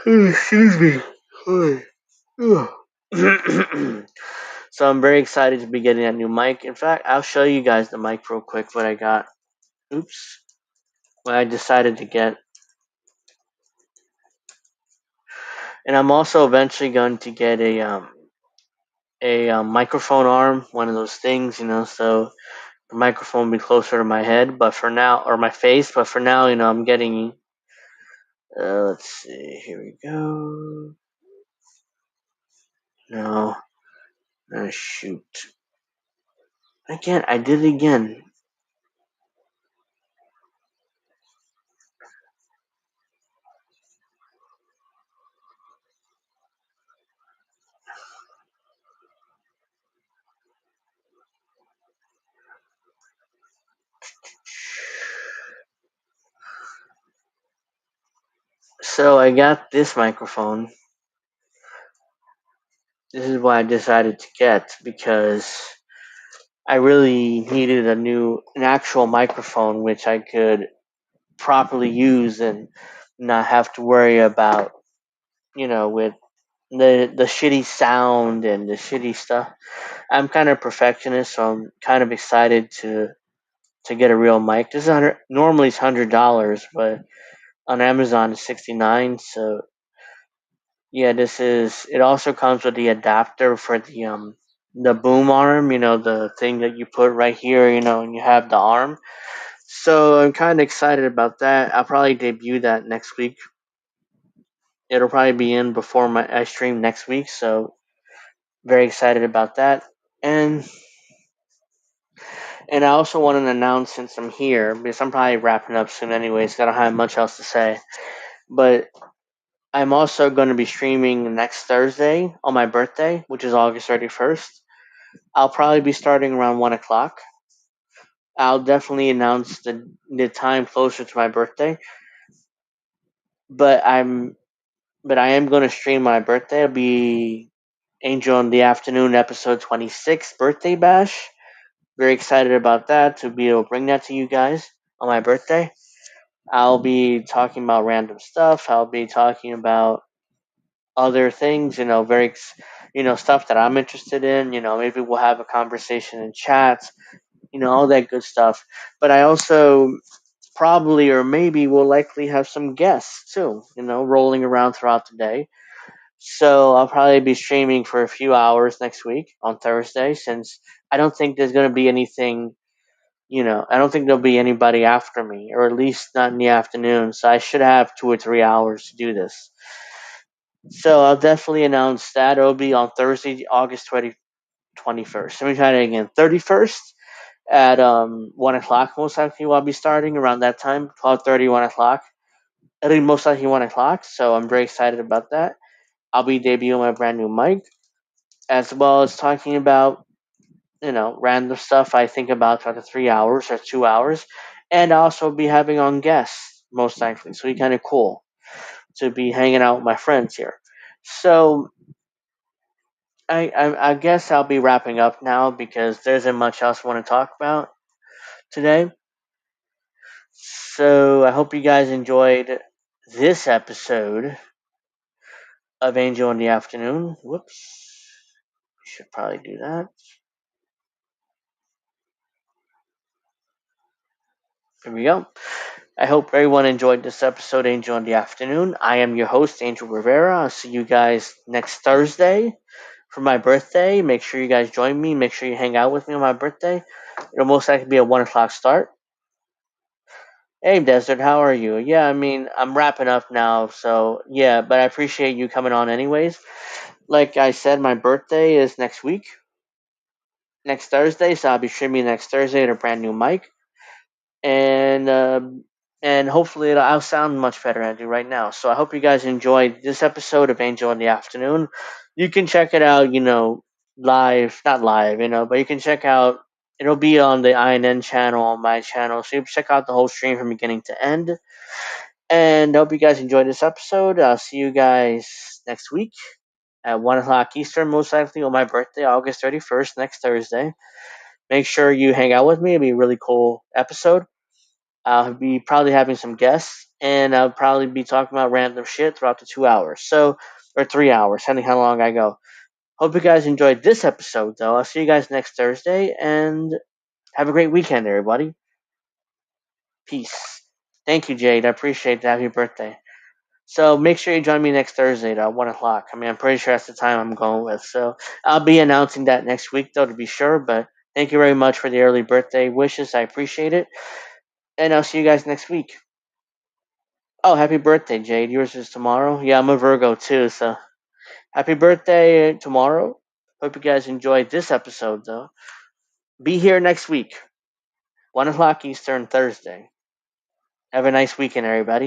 Excuse me. So I'm very excited to be getting that new mic. In fact, I'll show you guys the mic real quick. What I got. Oops. What I decided to get. And I'm also eventually going to get a microphone arm, one of those things, so the microphone will be closer to my head, but for now, or my face. But for now, I'm getting. Let's see. Here we go. No. Shoot. Again, I did it again. So I got this microphone. This is what I decided to get because I really needed an actual microphone which I could properly use and not have to worry about, with the shitty sound and the shitty stuff. I'm kind of a perfectionist, so I'm kind of excited to get a real mic. This is normally it's $100, but on Amazon it's $69. So yeah, this is. It also comes with the adapter for the boom arm. The thing that you put right here. And you have the arm. So I'm kind of excited about that. I'll probably debut that next week. It'll probably be in before I stream next week. So very excited about that. And I also want to announce, since I'm here, because I'm probably wrapping up soon anyways, I don't have much else to say. But I'm also going to be streaming next Thursday on my birthday, which is August 31st. I'll probably be starting around 1 o'clock. I'll definitely announce the time closer to my birthday. but I am going to stream my birthday. It'll be Angel in the Afternoon episode 26 birthday bash. Very excited about that to be able to bring that to you guys on my birthday. I'll be talking about random stuff. I'll be talking about other things, stuff that I'm interested in. Maybe we'll have a conversation in chat, all that good stuff. But I also probably or maybe will likely have some guests too, rolling around throughout the day. So I'll probably be streaming for a few hours next week on Thursday, since I don't think there's going to be anything. I don't think there'll be anybody after me, or at least not in the afternoon. So I should have 2 or 3 hours to do this. So I'll definitely announce that. It'll be on Thursday, August 21st. Let me try that again. 31st at 1 o'clock, most likely I'll be starting around that time, 12:30, 1 o'clock. It'll be most likely 1 o'clock, so I'm very excited about that. I'll be debuting my brand new mic, as well as talking about, random stuff I think about for the 3 hours or 2 hours. And I'll also be having on guests, most likely. So it'll be kind of cool to be hanging out with my friends here. So I guess I'll be wrapping up now because there isn't much else I want to talk about today. So I hope you guys enjoyed this episode of Angel in the Afternoon. Whoops. Should probably do that. Here we go. I hope everyone enjoyed this episode, Angel in the Afternoon. I am your host, Angel Rivera. I'll see you guys next Thursday for my birthday. Make sure you guys join me. Make sure you hang out with me on my birthday. It'll most likely be a 1 o'clock start. Hey, Desert, how are you? Yeah, I'm wrapping up now, so yeah, but I appreciate you coming on anyways. Like I said, my birthday is next week, next Thursday, so I'll be streaming next Thursday at a brand new mic, and hopefully I'll sound much better than I do right now. So I hope you guys enjoyed this episode of Angel in the Afternoon. You can check it out, live, not live, but you can check out. It'll be on the INN channel, on my channel, so you can check out the whole stream from beginning to end. And I hope you guys enjoyed this episode. I'll see you guys next week at 1 o'clock Eastern, most likely on my birthday, August 31st, next Thursday. Make sure you hang out with me. It'll be a really cool episode. I'll be probably having some guests, and I'll probably be talking about random shit throughout the 2 hours. Or 3 hours, depending how long I go. Hope you guys enjoyed this episode, though. I'll see you guys next Thursday, and have a great weekend, everybody. Peace. Thank you, Jade. I appreciate that. Happy birthday. So make sure you join me next Thursday at 1 o'clock. I'm pretty sure that's the time I'm going with. So I'll be announcing that next week, though, to be sure. But thank you very much for the early birthday wishes. I appreciate it. And I'll see you guys next week. Oh, happy birthday, Jade. Yours is tomorrow? Yeah, I'm a Virgo, too. So happy birthday tomorrow. Hope you guys enjoyed this episode, though. Be here next week, 1 o'clock Eastern, Thursday. Have a nice weekend, everybody.